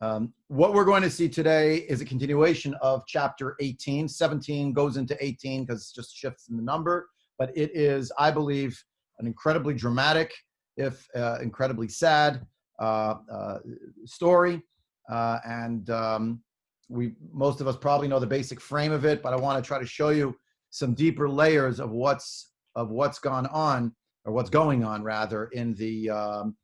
What we're going to see today is a continuation of chapter 18. 17 goes into 18 because it just shifts in the number, but it is, I believe, an incredibly dramatic, if incredibly sad story. Most of us probably know the basic frame of it, but I want to try to show you some deeper layers of what's gone on, or what's going on rather, in the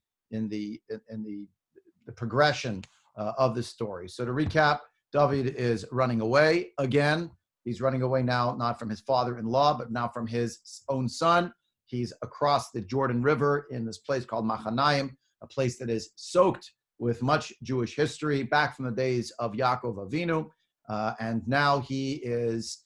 progression of this story. So to recap, David is running away again. He's running away now, not from his father-in-law, but now from his own son. He's across the Jordan River in this place called Machanaim, a place that is soaked with much Jewish history back from the days of Yaakov Avinu. And now he is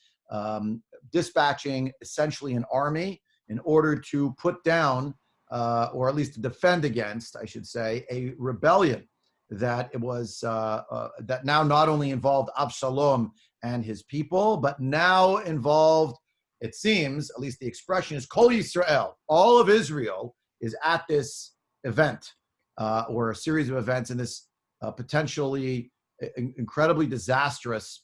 dispatching essentially an army in order to put down, or at least to defend against, I should say, a rebellion that it was that now not only involved Avshalom and his people, but now involved, it seems, at least the expression is Kol Yisrael. All of Israel is at this event, or a series of events in this potentially incredibly disastrous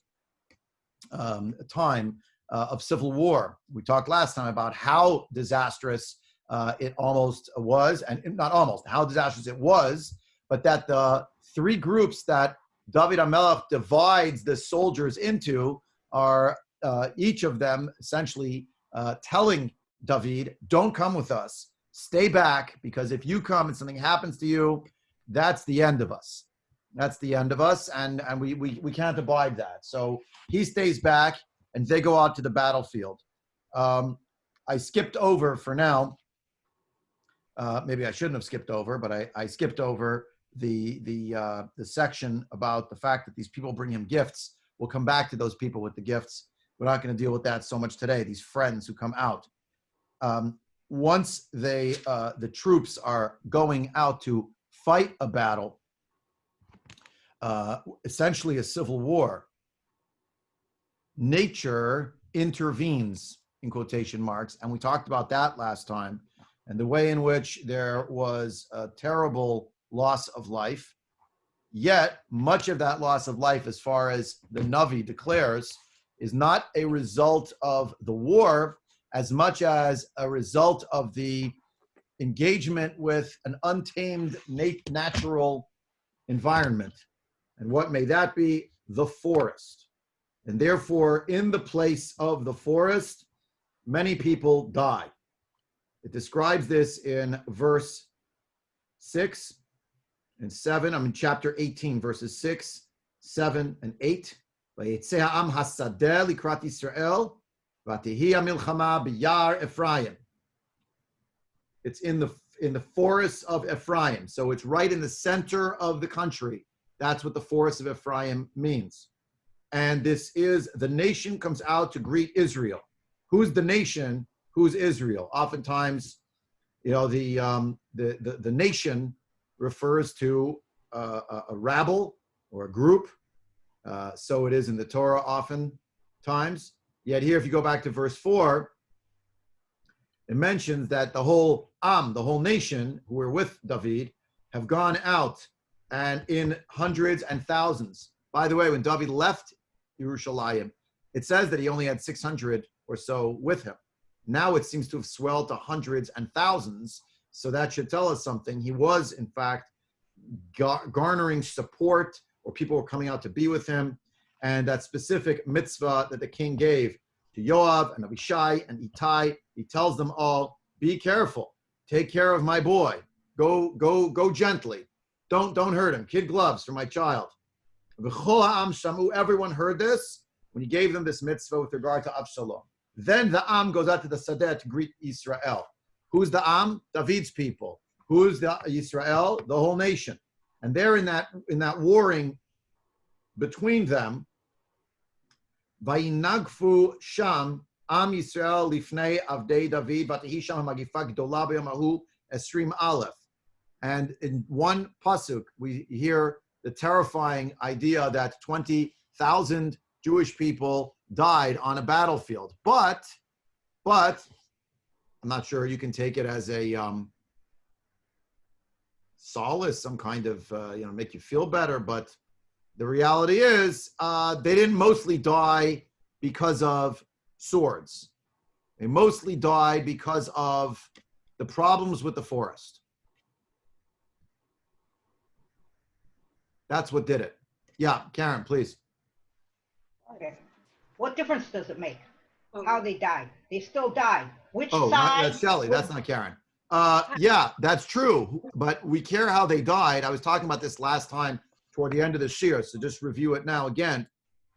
time of civil war. We talked last time about how disastrous it almost was, and not almost, how disastrous it was, but that the three groups that David HaMelech divides the soldiers into are each of them essentially telling David, don't come with us, stay back, because if you come and something happens to you, that's the end of us. That's the end of us, and we can't abide that. So he stays back, and they go out to the battlefield. I skipped over for now. Maybe I shouldn't have skipped over, but I skipped over the section about the fact that these people bring him gifts. We'll come back to those people with the gifts. We're not going to deal with that so much today. These friends who come out. Once the troops are going out to fight a battle, essentially a civil war, nature intervenes, in quotation marks, and we talked about that last time, and the way in which there was a terrible loss of life. Yet, much of that loss of life, as far as the Navi declares, is not a result of the war as much as a result of the engagement with an untamed natural environment. And what may that be? The forest. And therefore, in the place of the forest, many people die. It describes this in verse 6 and 7. I'm in chapter 18, verses 6, 7, and 8. It's in the forests of Ephraim. So it's right in the center of the country. That's what the forest of Ephraim means. And this is, the nation comes out to greet Israel. Who's the nation? Who's Israel? Oftentimes, the nation refers to a rabble or a group. So it is in the Torah oftentimes. Yet here, if you go back to verse 4, it mentions that the whole the whole nation who were with David, have gone out, and in hundreds and thousands. By the way, when David left Yerushalayim, it says that he only had 600 or so with him. Now it seems to have swelled to hundreds and thousands. So that should tell us something. He was, in fact, garnering support, or people were coming out to be with him. And that specific mitzvah that the king gave to Yoav and Abishai and Ittai, he tells them all, be careful. Take care of my boy. Go gently. Don't hurt him. Kid gloves for my child. Everyone heard this when he gave them this mitzvah with regard to Avshalom. Then the Am goes out to the Sadeh to greet Israel. Who's the Am? David's people. Who's the Israel? The whole nation. And they're in that warring between them. Vayinagfu sham Am Yisrael lifnei avdei David v'tehi sham magifa gdola b'yom hahu esrim aleph. And in one pasuk, we hear the terrifying idea that 20,000 Jewish people died on a battlefield. But I'm not sure you can take it as a solace, some kind of make you feel better. But The reality is they didn't mostly die because of swords. They mostly died because of the problems with the forest. That's what did it. Yeah, Karen, please. Okay. What difference does it make how they died? They still died. Which Oh, side? that's Shelley. That's not Karen. Yeah, that's true. But we care how they died. I was talking about this last time toward the end of the shir, so just review it now again.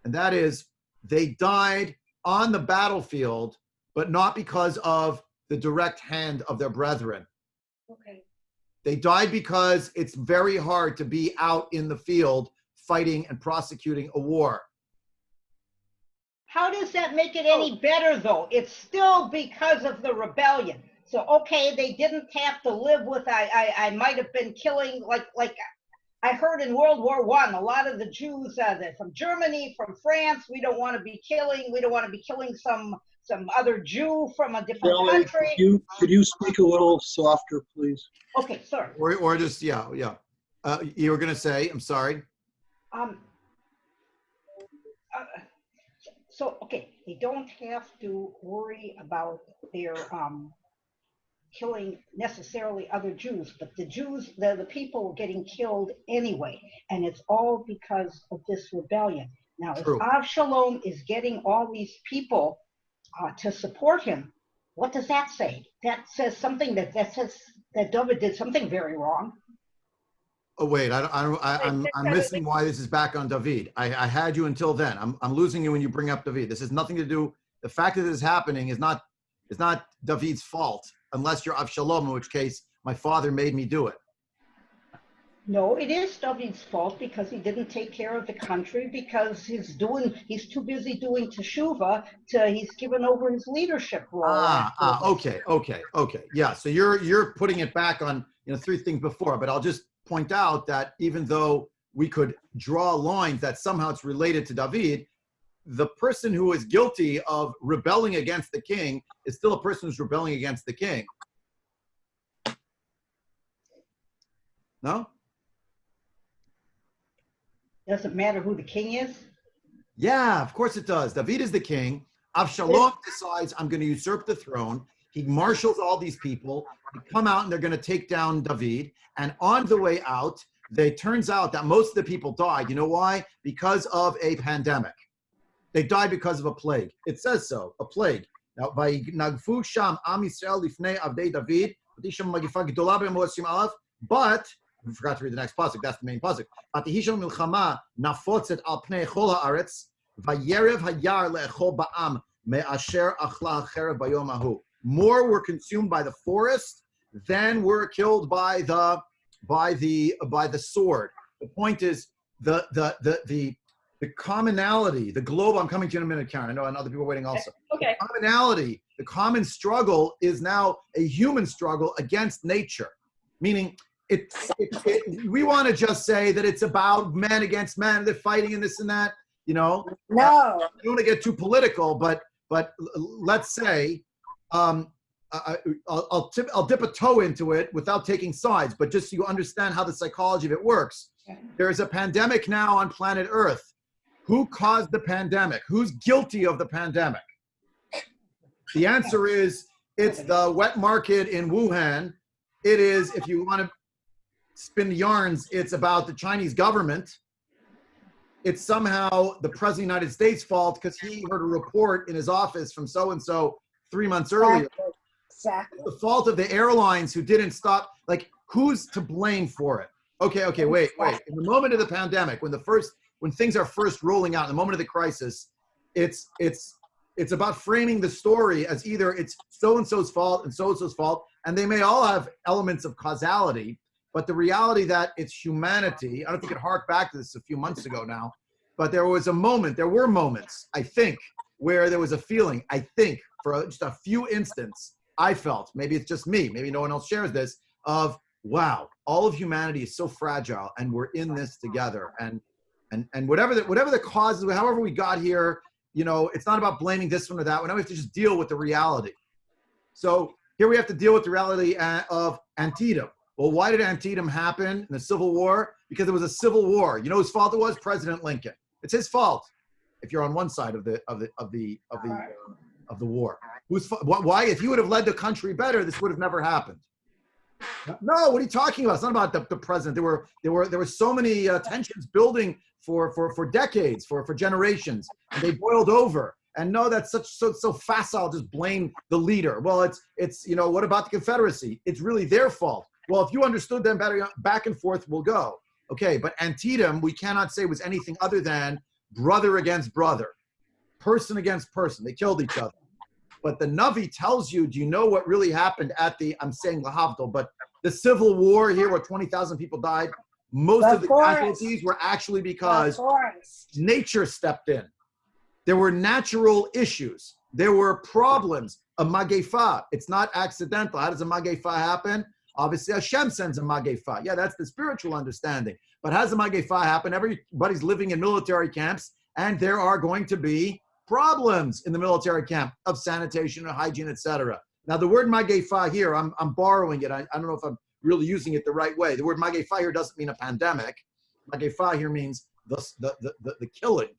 And that is, they died on the battlefield, but not because of the direct hand of their brethren. Okay. They died because it's very hard to be out in the field fighting and prosecuting a war. How does that make it any better, though? It's still because of the rebellion. So, okay, they didn't have to live with, I might have been killing, like I heard in World War I, a lot of the Jews from Germany, from France, we don't want to be killing some other Jew from a different country. Could you speak a little softer, please? Okay, sorry. Or just, yeah. You were going to say, I'm sorry. So, okay, they don't have to worry about their killing necessarily other Jews, but the Jews, the people were getting killed anyway, and it's all because of this rebellion. Now, True. if Avshalom is getting all these people to support him, what does that say? That says something that says that David did something very wrong. Oh wait, I'm missing why this is back on David. I had you until then. I'm losing you when you bring up David. This has nothing to do. The fact that this is happening is not David's fault, unless you're Avshalom, in which case my father made me do it. No, it is David's fault because he didn't take care of the country, because he's too busy doing teshuvah he's given over his leadership role. Okay. Yeah, so you're putting it back on three things before, but I'll just point out that even though we could draw lines that somehow it's related to David, the person who is guilty of rebelling against the king is still a person who's rebelling against the king. No? Doesn't matter who the king is? Yeah, of course it does. David is the king. Avshalom decides, I'm going to usurp the throne. He marshals all these people. They come out and they're going to take down David. And on the way out, it turns out that most of the people died. You know why? Because of a pandemic. They died because of a plague. It says so, a plague. Now, by Nagfu Sham Am Yisrael Lifnei Avdei David, but we forgot to read the next pasuk. That's the main pasuk. Atihishon milchama nafotzet al pnei chol haaretz vayerev hayar leechol ba'am me'asher achla cherev bayom ahu. More were consumed by the forest than were killed by the sword. The point is the commonality, the globe. I'm coming to you in a minute, Karen. I know, and other people are waiting also. Okay. The commonality, the common struggle is now a human struggle against nature, meaning. We want to just say that it's about men against men, they're fighting and this and that, No. I don't want to get too political, but let's say I'll dip a toe into it without taking sides, but just so you understand how the psychology of it works. There is a pandemic now on planet Earth. Who caused the pandemic? Who's guilty of the pandemic? The answer is it's the wet market in Wuhan. It is, if you want to spin yarns, it's about the Chinese government. It's somehow the President of the United States' fault because he heard a report in his office from so-and-so 3 months earlier. Exactly. The fault of the airlines who didn't stop. Like, who's to blame for it? Okay, wait. In the moment of the pandemic, when things are first rolling out, in the moment of the crisis, it's about framing the story as either it's so-and-so's fault and so-and-so's fault, and they may all have elements of causality. But the reality that it's humanity, I don't think it harked back to this a few months ago now, but there were moments, I think, where there was a feeling, I think, for just a few instants, I felt, maybe it's just me, maybe no one else shares this, of, wow, all of humanity is so fragile and we're in this together. And whatever the cause is, however we got here, it's not about blaming this one or that one. Now we have to just deal with the reality. So here we have to deal with the reality of Antietam. Well, why did Antietam happen in the Civil War? Because it was a civil war. You know whose fault it was? President Lincoln. It's his fault. If you're on one side of the war, why? If he would have led the country better, this would have never happened. No, what are you talking about? It's not about the president. There were so many tensions building for decades, for generations, and they boiled over. And no, that's so facile. Just blame the leader. Well, it's what about the Confederacy? It's really their fault. Well, if you understood them better, back and forth we'll go. Okay, but Antietam, we cannot say was anything other than brother against brother, person against person. They killed each other. But the Navi tells you, do you know what really happened at I'm saying Lahavdil, but the Civil War here where 20,000 people died, most of the casualties were actually because nature stepped in. There were natural issues. There were problems. A magefa, it's not accidental. How does a magefa happen? Obviously, Hashem sends a magefa. Yeah, that's the spiritual understanding. But how does a magefa happen? Everybody's living in military camps, and there are going to be problems in the military camp of sanitation and hygiene, etc. Now, the word magefa here, I'm borrowing it. I don't know if I'm really using it the right way. The word magefa here doesn't mean a pandemic. Magefa here means the killing,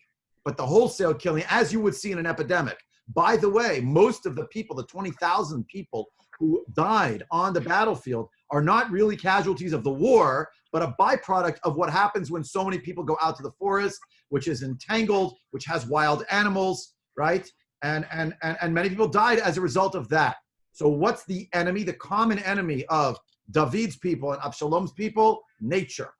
but the wholesale killing, as you would see in an epidemic. By the way, most of the people, the 20,000 people who died on the battlefield, are not really casualties of the war, but a byproduct of what happens when so many people go out to the forest, which is entangled, which has wild animals, right? And many people died as a result of that. So what's the enemy, the common enemy of David's people and Avshalom's people? Nature.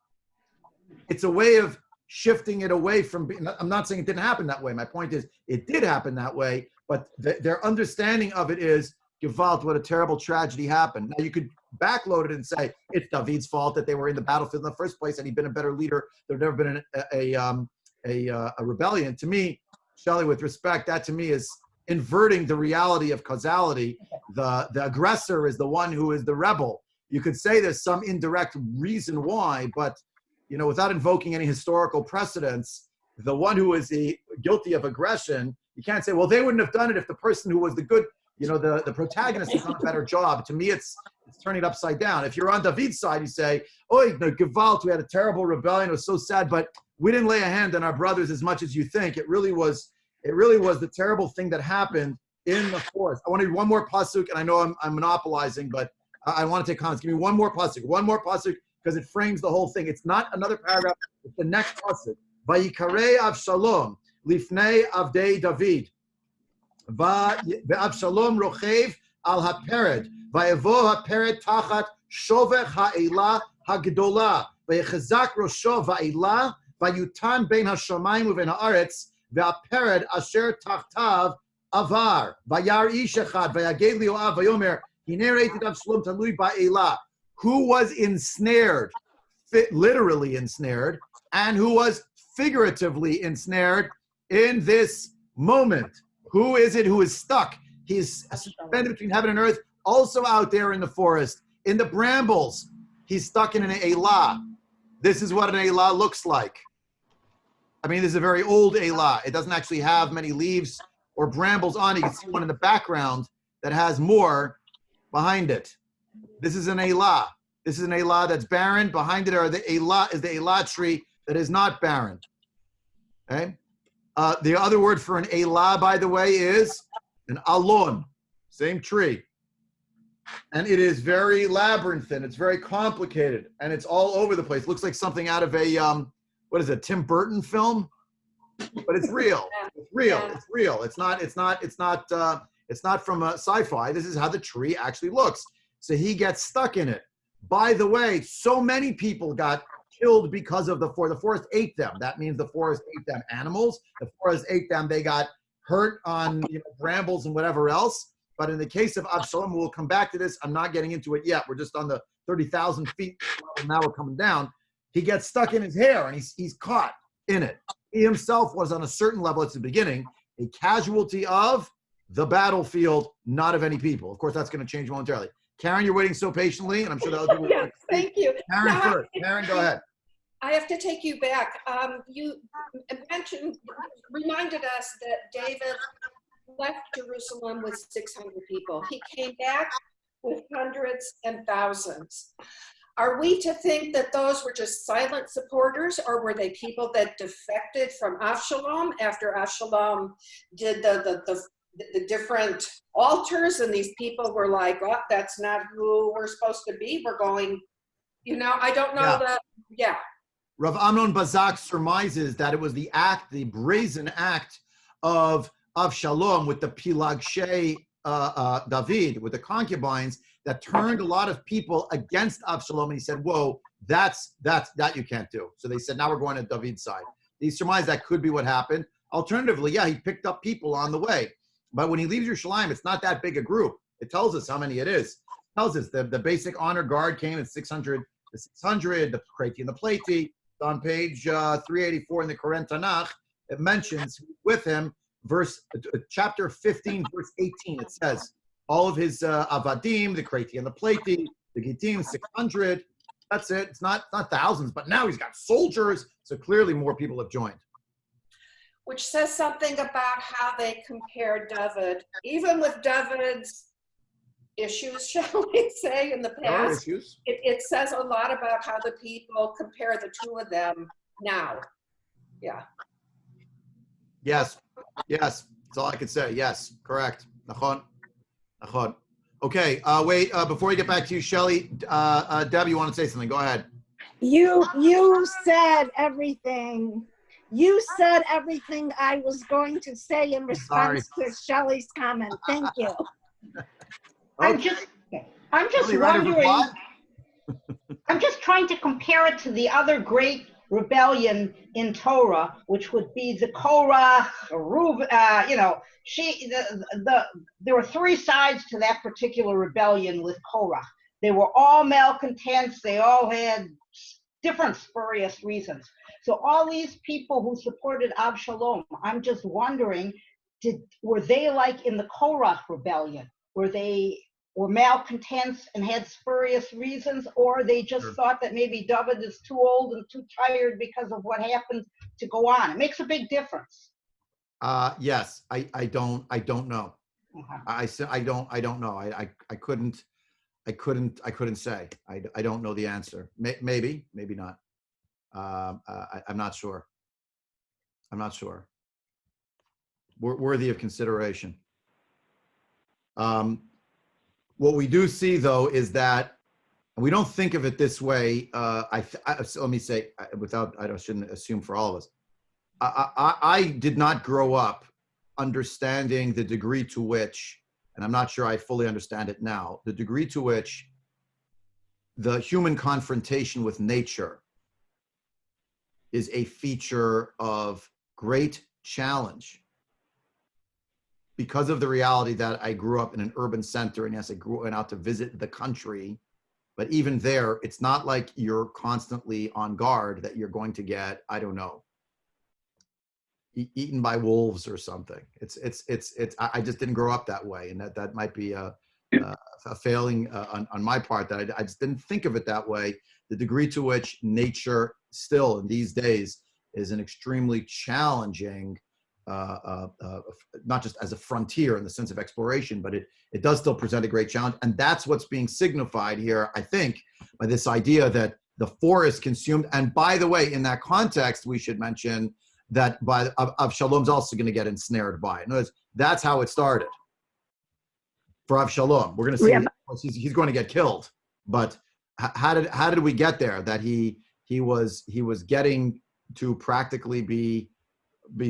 It's a way of shifting it away from, I'm not saying it didn't happen that way. My point is it did happen that way, but their understanding of it is, Gewalt, what a terrible tragedy happened. Now you could backload it and say it's David's fault that they were in the battlefield in the first place, and he'd been a better leader. There'd never been a rebellion. To me, Shelley, with respect, that to me is inverting the reality of causality. The aggressor is the one who is the rebel. You could say there's some indirect reason why, but without invoking any historical precedents, the one who is guilty of aggression, you can't say, well, they wouldn't have done it if the person who was the good, the protagonist has done a better job. To me, it's turning it upside down. If you're on David's side, you say, oh, Gewalt, we had a terrible rebellion. It was so sad, but we didn't lay a hand on our brothers as much as you think. It really was the terrible thing that happened in the forest. I want to read one more pasuk, and I know I'm monopolizing, but I want to take comments. Give me one more pasuk, because it frames the whole thing. It's not another paragraph. It's the next pasuk. Vayikare Avshalom lifnei avdei David. Avshalom rochev al hapered. Vayavo hapered tachat shovech ha'ela hagdola. Vayechazak rosho va'ela. Vayutan bein hashamayim uven haaretz. Va'pered asher tachtav avar. Vayar ish echad. Vayaged li'oav vayomer. Hine reited Avshalom talui ba'ela. Who was ensnared, literally ensnared, and who was figuratively ensnared in this moment. Who is it who is stuck? He's suspended between heaven and earth, also out there in the forest, in the brambles. He's stuck in an elah. This is what an elah looks like. I mean, this is a very old elah. It doesn't actually have many leaves or brambles on it. You can see one in the background that has more behind it. This is an elah. This is an elah that's barren. Behind it is the elah tree that is not barren. Okay. The other word for an elah, by the way, is an alon, same tree. And it is very labyrinthine. It's very complicated, and it's all over the place. It looks like something out of a what is it, Tim Burton film? But it's real. It's real. It's real. It's not from a sci-fi. This is how the tree actually looks. So he gets stuck in it. By the way, so many people got killed because of the forest. The forest ate them. That means the forest ate them. Animals, the forest ate them. They got hurt on brambles and whatever else. But in the case of Avshalom, we'll come back to this. I'm not getting into it yet. We're just on the 30,000 feet. Now we're coming down. He gets stuck in his hair, and he's caught in it. He himself was, on a certain level at the beginning, a casualty of the battlefield, not of any people. Of course, that's going to change momentarily. Karen, you're waiting so patiently, and I'm sure that other people. Yes, thank you. Karen now, first. Karen, go ahead. I have to take you back. You reminded us that David left Jerusalem with 600 people. He came back with hundreds and thousands. Are we to think that those were just silent supporters, or were they people that defected from Avshalom after Avshalom did the different altars, and these people were like, oh, that's not who we're supposed to be. We're going, I don't know that. Yeah. Rav Amnon Bazak surmises that it was the brazen act of Avshalom with the Pilagshe David, with the concubines, that turned a lot of people against Avshalom, and he said, whoa, that you can't do. So they said, now we're going to David's side. He surmised that could be what happened. Alternatively, he picked up people on the way. But when he leaves Yerushalayim, it's not that big a group. It tells us how many it is. It tells us the basic honor guard came at 600, the Kreti and the Pleti. On page 384 in the Koren Tanakh, it mentions with him, chapter 15, verse 18. It says, all of his avadim, the Kreti and the Pleti, the Gittim, 600. That's it. It's not thousands, but now he's got soldiers. So clearly more people have joined. Which says something about how they compare David, even with David's issues, shall we say, in the past. It says a lot about how the people compare the two of them now. Yeah. Yes. That's all I could say. Yes, correct. Nachon. Okay, wait, before we get back to you, Shelley, Deb, you want to say something? Go ahead. You said everything. You said everything I was going to say in response to Shelley's comment. Thank you. I'm just wondering. I'm just trying to compare it to the other great rebellion in Torah, which would be the Korah, there were three sides to that particular rebellion with Korah. They were all malcontents. They all had different spurious reasons. So all these people who supported Avshalom, I'm just wondering, were they like in the Korah rebellion? Were malcontents and had spurious reasons, or they just thought that maybe David is too old and too tired because of what happened to go on? It makes a big difference. Yes, I don't know. Okay. I don't know. I couldn't say. I don't know the answer. Maybe not. I'm not sure. Worthy of consideration. What we do see, though, is that we don't think of it this way. So let me say, I shouldn't assume for all of us. I did not grow up understanding the degree to which, and I'm not sure I fully understand it now, the degree to which the human confrontation with nature is a feature of great challenge. Because of the reality that I grew up in an urban center, and yes, I went out to visit the country, but even there, it's not like you're constantly on guard that you're going to get, I don't know, eaten by wolves or something. I just didn't grow up that way, and that might be a failing on my part, that I just didn't think of it that way. The degree to which nature still in these days is an extremely challenging, not just as a frontier in the sense of exploration, but it does still present a great challenge. And that's what's being signified here, I think, by this idea that the forest consumed. And by the way, in that context, we should mention that Avshalom's also going to get ensnared by it. In other words, that's how it started for Avshalom. We're going to see he's going to get killed. But how did we get there? That he was getting to practically be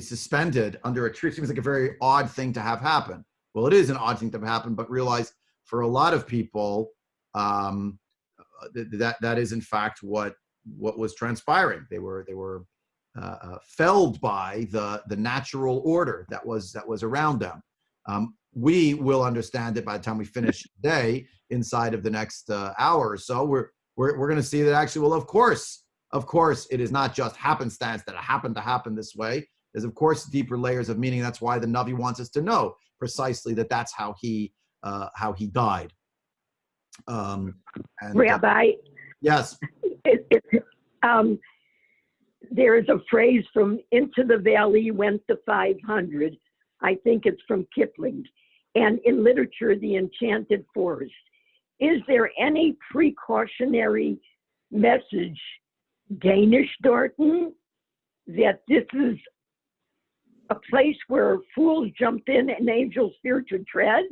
suspended under a tree. It seems like a very odd thing to have happen. Well, it is an odd thing to have happen, but realize for a lot of people, that is in fact what was transpiring. They were felled by the natural order that was around them. We will understand it by the time we finish the day inside of the next hour or so. We're going to see that actually, well, of course, it is not just happenstance that it happened to happen this way. There's, of course, deeper layers of meaning. That's why the Navi wants us to know precisely that that's how he died. Rabbi? Yes. There is a phrase from Into the Valley Went the 500. I think it's from Kipling. And in literature, The Enchanted Forest. Is there any precautionary message, Danish Dorton, that this is a place where fools jump in and angels fear to tread?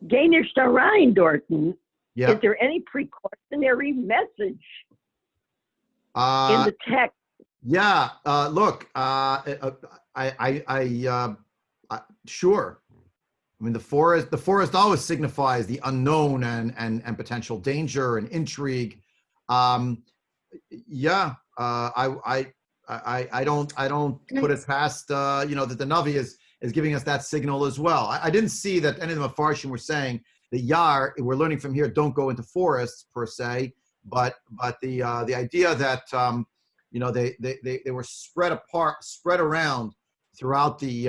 Danish Rhine Dorton, Yeah. is there any precautionary message in the text? Yeah. Look, sure. I mean, the forest always signifies the unknown and potential danger and intrigue. Yeah. I don't put it past that the Navi is giving us that signal as well. I didn't see that any of the Mefarshim were saying the Yar, we're learning from here, don't go into forests per se, but the idea that they were spread around throughout the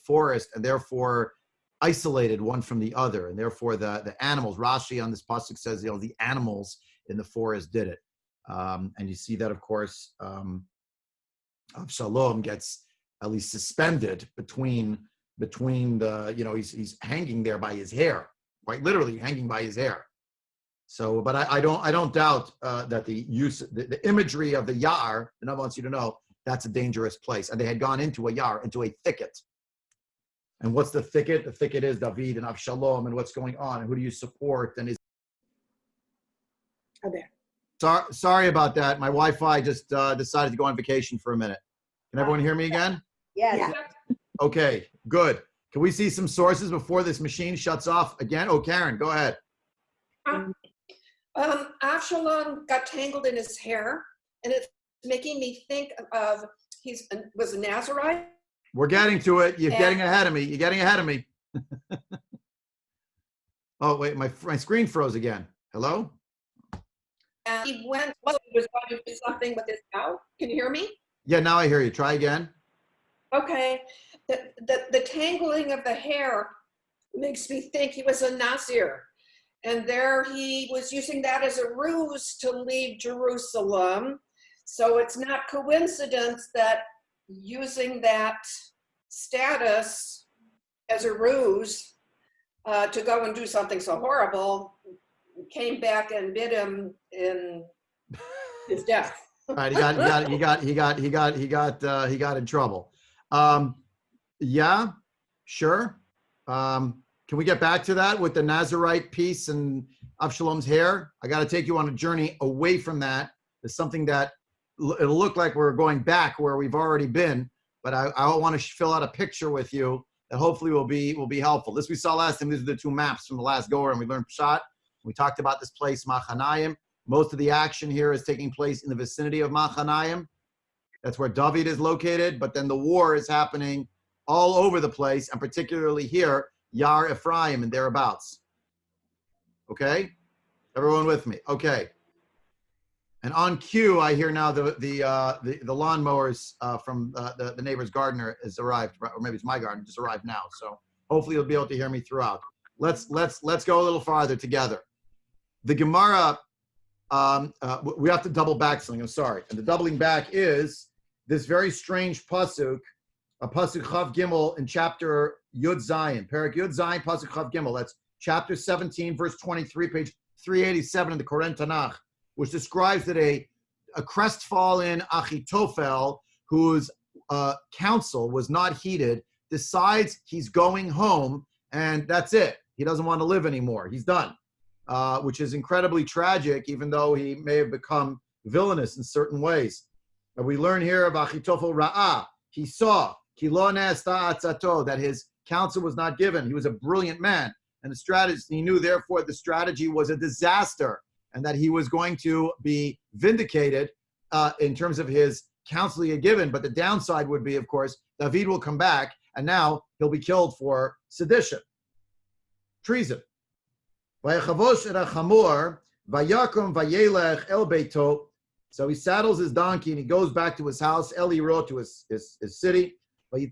forest, and therefore isolated one from the other, and therefore the animals. Rashi on this pasuk says the animals in the forest did it, and you see that, of course, Avshalom gets at least suspended between the he's hanging there by his hair, quite literally hanging by his hair. So, but I don't doubt that the imagery of the Yar, and I want you to know that's a dangerous place. And they had gone into a Yar, into a thicket. And what's the thicket? The thicket is David and Avshalom, and what's going on, and who do you support? And sorry about that. My Wi-Fi just decided to go on vacation for a minute. Can everyone hear me again? Yes. Okay, good. Can we see some sources before this machine shuts off again? Oh, Karen, go ahead. Avshalom got tangled in his hair, and it's making me think of was a Nazarite. We're getting to it. You're getting ahead of me. You're getting ahead of me. Oh, wait, my screen froze again. Hello? And he was going to do something with his cow. Can you hear me? Yeah, now I hear you. Try again. Okay. The tangling of the hair makes me think he was a Nazir. And there he was using that as a ruse to leave Jerusalem. So it's not coincidence that using that status as a ruse to go and do something so horrible came back and bit him in his death. All right, he got in trouble. Yeah, sure. Can we get back to that with the Nazarite piece and Avshalom's hair? I got to take you on a journey away from that. It's something that it'll look like we're going back where we've already been, but I want to fill out a picture with you that hopefully will be helpful. This we saw last time. These are the two maps from the last go-around. We learned Pshat. We talked about this place, Machanayim. Most of the action here is taking place in the vicinity of Machanayim. That's where David is located, but then the war is happening all over the place, and particularly here, Yar Ephraim and thereabouts. Okay? Everyone with me? Okay. And on cue, I hear now the lawnmowers from the neighbor's gardener has arrived, or maybe it's my gardener, just arrived now. So hopefully you'll be able to hear me throughout. Let's go a little farther together. The Gemara, we have to double back something. I'm sorry. And the doubling back is this very strange pasuk, a pasuk Chav Gimel in chapter Yud Zayin, Perek Yud Zayin, pasuk Chav Gimel. That's chapter 17, verse 23, page 387 in the Koren Tanakh, which describes that a crestfallen Achitofel, whose counsel was not heeded, decides he's going home, and that's it. He doesn't want to live anymore. He's done, which is incredibly tragic, even though he may have become villainous in certain ways. And we learn here of Achitofel Ra'ah. He saw that his counsel was not given. He was a brilliant man, and the strategist, he knew, therefore, the strategy was a disaster, and that he was going to be vindicated in terms of his counsel he had given. But the downside would be, of course, David will come back, and now he'll be killed for sedition, treason. So he saddles his donkey and he goes back to his house, Eliro, to his city. He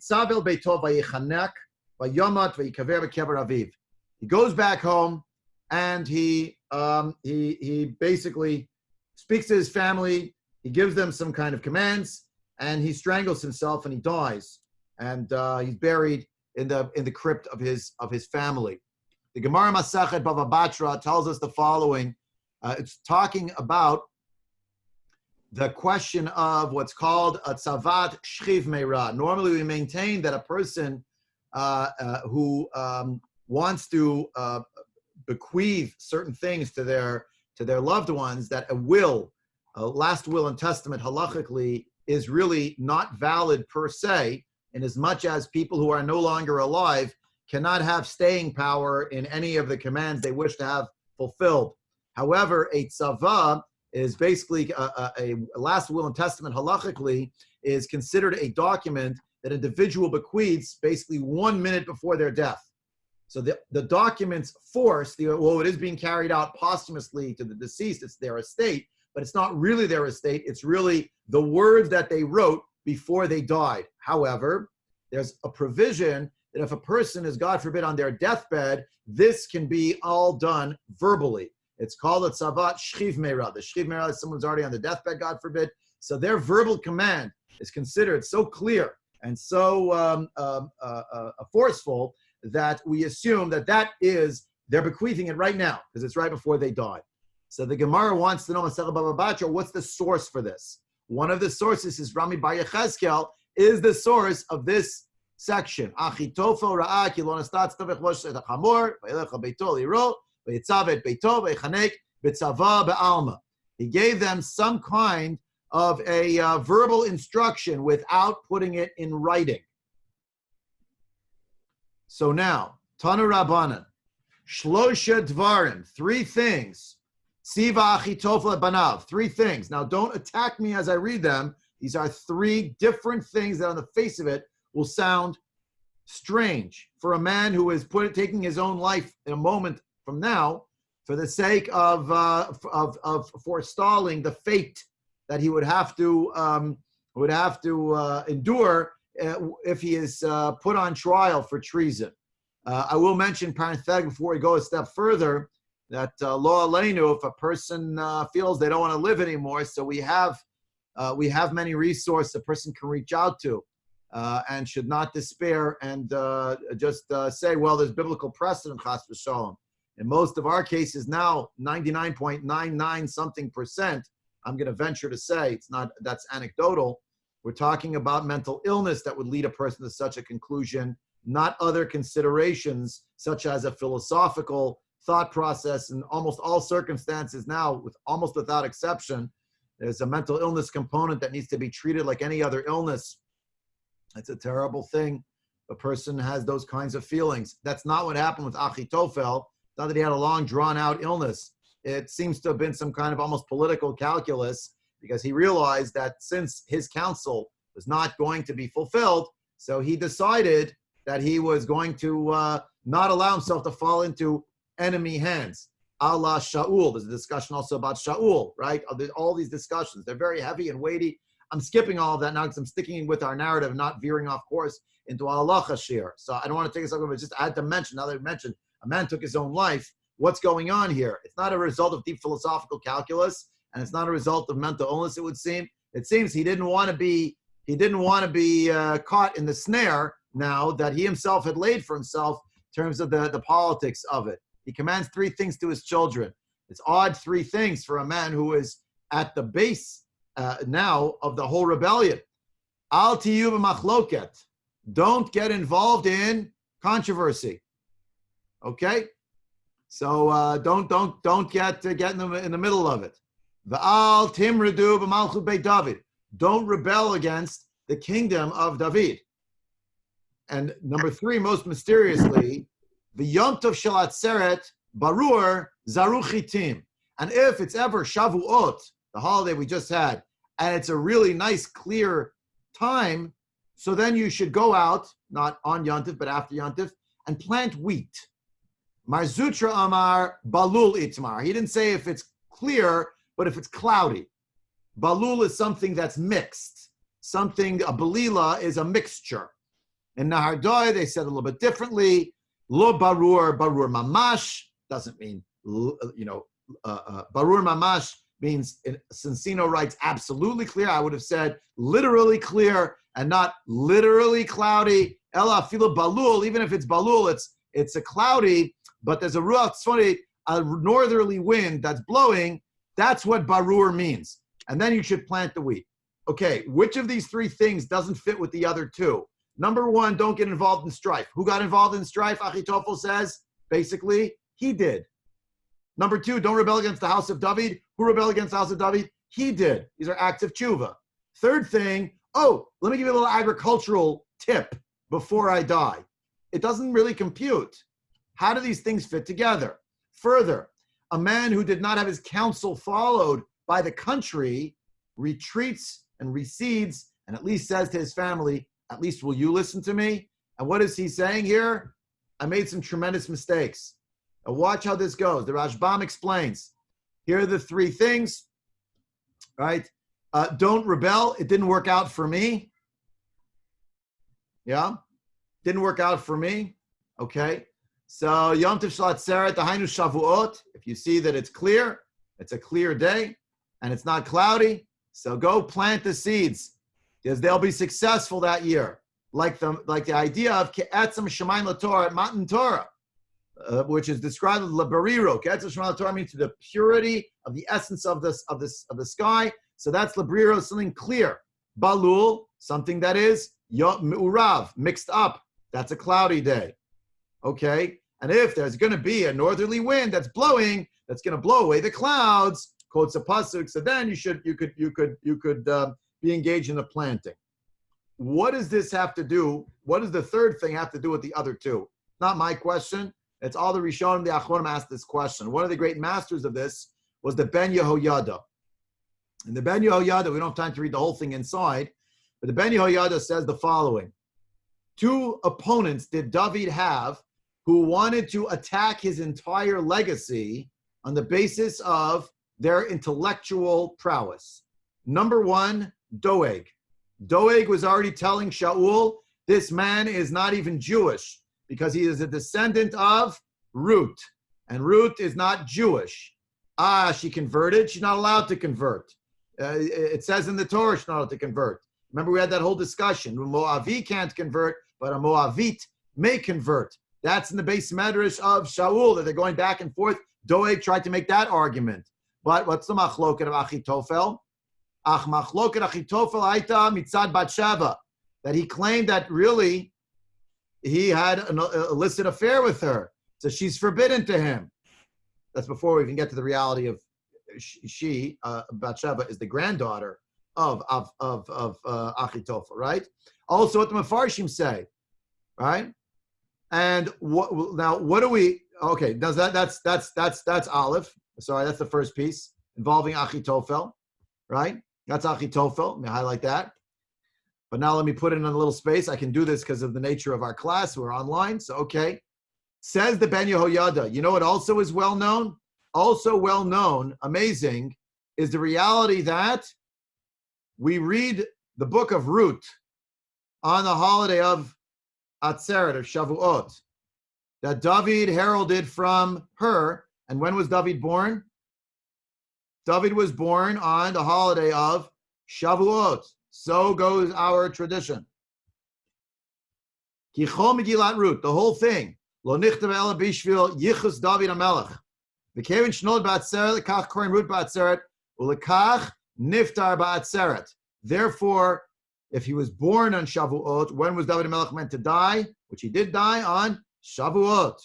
goes back home, and he basically speaks to his family. He gives them some kind of commands, and he strangles himself and he dies. And he's buried in the crypt of his family. The Gemara Masachet Bava Batra tells us the following. It's talking about the question of what's called a tzavat shchiv meira. Normally, we maintain that a person who wants to bequeath certain things to their loved ones, that a will, a last will and testament, halachically, is really not valid per se, in as much as people who are no longer alive cannot have staying power in any of the commands they wish to have fulfilled. However, a tzava is basically a last will and testament, halachically, is considered a document that an individual bequeaths basically 1 minute before their death. So the document's force, it is being carried out posthumously to the deceased, it's their estate, but it's not really their estate, it's really the words that they wrote before they died. However, there's a provision that if a person is, God forbid, on their deathbed, this can be all done verbally. It's called a tzavat shchiv meira. The shchiv meira is someone's already on the deathbed, God forbid. So their verbal command is considered so clear and so forceful that we assume that is, they're bequeathing it right now, because it's right before they died. So the Gemara wants to know, Masechet Bava Batra, what's the source for this? One of the sources is Rami Bar Yechezkel, is the source of this section. Achitofel ra'a ki lo nastat tzavech rosh et hachamor, v'yelech beito liro, v'yitzav et beito, v'yichanek b'tzava be'alma. He gave them some kind of a verbal instruction without putting it in writing. So now, Tanu Rabbanan, Shlosha Dvarim, 3 things. Tziva Achitofel et Banav, 3 things. Now, don't attack me as I read them. These are 3 different things that on the face of it will sound strange for a man who is taking his own life in a moment from now for the sake of forestalling the fate that he would have to endure if he is put on trial for treason. I will mention parenthetically before we go a step further that lo aleinu, if a person feels they don't want to live anymore, so we have many resources a person can reach out to and should not despair and just say, well, there's biblical precedent, chas v'shalom. In most of our cases now, 99.99 something percent, I'm going to venture to say, that's anecdotal, we're talking about mental illness that would lead a person to such a conclusion, not other considerations such as a philosophical thought process. In almost all circumstances now, almost without exception, there's a mental illness component that needs to be treated like any other illness. It's a terrible thing. A person has those kinds of feelings. That's not what happened with Achitofel. Not that he had a long, drawn-out illness. It seems to have been some kind of almost political calculus, because he realized that since his counsel was not going to be fulfilled, so he decided that he was going to not allow himself to fall into enemy hands. Allah Shaul. There's a discussion also about Shaul, right? All these discussions, they're very heavy and weighty. I'm skipping all of that now because I'm sticking with our narrative, not veering off course into halacha shir. So I don't want to take a second, but just I had to mention, now that I mentioned, a man took his own life. What's going on here? It's not a result of deep philosophical calculus, and it's not a result of mental illness, it would seem. It seems he didn't want to be caught in the snare now that he himself had laid for himself in terms of the politics of it. He commands 3 things to his children. It's odd 3 things for a man who is at the base now of the whole rebellion. Al tiyu b'machloket. Don't get involved in controversy. Okay? So don't get in the middle of it. V'al timredu b'malchut Beit David. Don't rebel against the kingdom of David. And number 3, most mysteriously, v'yom tov shel atzeret barur zaru chitim. And if it's ever Shavuot, the holiday we just had, and it's a really nice, clear time, so then you should go out, not on Yontif, but after Yontif, and plant wheat. Mar Zutra Amar Balul Itmar. He didn't say if it's clear, but if it's cloudy. Balul is something that's mixed. A balila is a mixture. In Nahardoi, they said a little bit differently. Lo barur mamash doesn't mean, barur mamash means, Sensino writes absolutely clear. I would have said literally clear and not literally cloudy. Ella filo balul, even if it's balul, it's a cloudy, but there's a ruach tzfoni, a northerly wind that's blowing. That's what barur means. And then you should plant the wheat. Okay, which of these three things doesn't fit with the other two? Number one, don't get involved in strife. Who got involved in strife? Achitofel says, basically, he did. Number two, don't rebel against the house of David. Who rebelled against the house of David? He did. These are acts of tshuva. Third thing, let me give you a little agricultural tip before I die. It doesn't really compute. How do these things fit together? Further, a man who did not have his counsel followed by the country retreats and recedes and at least says to his family, at least will you listen to me? And what is he saying here? I made some tremendous mistakes. Now watch how this goes. The Rashbam explains. Here are the three things, right? Don't rebel. It didn't work out for me. Yeah? Didn't work out for me. Okay. So Yom Tov Shel Atzeret, Dahainu Shavuot. If you see that it's clear, it's a clear day, and it's not cloudy, so go plant the seeds, because they'll be successful that year. Like the idea of Ke'etzem Shemayim LaTorah, Matan Torah, which is described as Labariro. Ke'etzem Shemayim LaTorah means to the purity of the essence of the sky. So that's Labariro, something clear. Balul, something that is Me'urav, mixed up. That's a cloudy day. Okay, and if there's going to be a northerly wind that's blowing, that's going to blow away the clouds, quotes a pasuk. So then you could be engaged in the planting. What does this have to do? What does the third thing have to do with the other two? Not my question. It's all the Rishonim, the Achronim asked this question. One of the great masters of this was the Ben Yehoyada. And the Ben Yehoyada, we don't have time to read the whole thing inside, but the Ben Yehoyada says the following. Two opponents did David have who wanted to attack his entire legacy on the basis of their intellectual prowess. Number one, Doeg. Doeg was already telling Shaul, this man is not even Jewish because he is a descendant of Ruth. And Ruth is not Jewish. She converted. She's not allowed to convert. It says in the Torah she's not allowed to convert. Remember, we had that whole discussion. Moavi can't convert, but a Moavite may convert. That's in the base medrash of Shaul, that they're going back and forth. Doeg tried to make that argument. But what's the machloket of Achitofel? Machloket Achitofel aita mitzad Batsheva, that he claimed that really he had an illicit affair with her. So she's forbidden to him. That's before we can get to the reality of Batsheva is the granddaughter of Achitofel, right? Also, what the Mefarshim say, right? And what do we? Okay, that's Aleph. Sorry, that's the first piece involving Achitofel, right? That's Achitofel. Let me highlight that. But now let me put it in a little space. I can do this because of the nature of our class. We're online, so okay. Says the Ben Yehoyada. You know what also is well known? Also well known, amazing, is the reality that we read the book of Ruth on the holiday of Atzeret, of Shavuot, that David heralded from her. And when was David born? David was born on the holiday of Shavuot. So goes our tradition. Kichol Megillat Ruth, the whole thing. Lo nichtav ela bishvil yichus David HaMelech. V'kevin shnod ba'atzeret, lekach korim Ruth ba'atzeret, u'lekach niftar ba'atzeret. Therefore, if he was born on Shavuot, when was David HaMelech meant to die? Which he did die on Shavuot.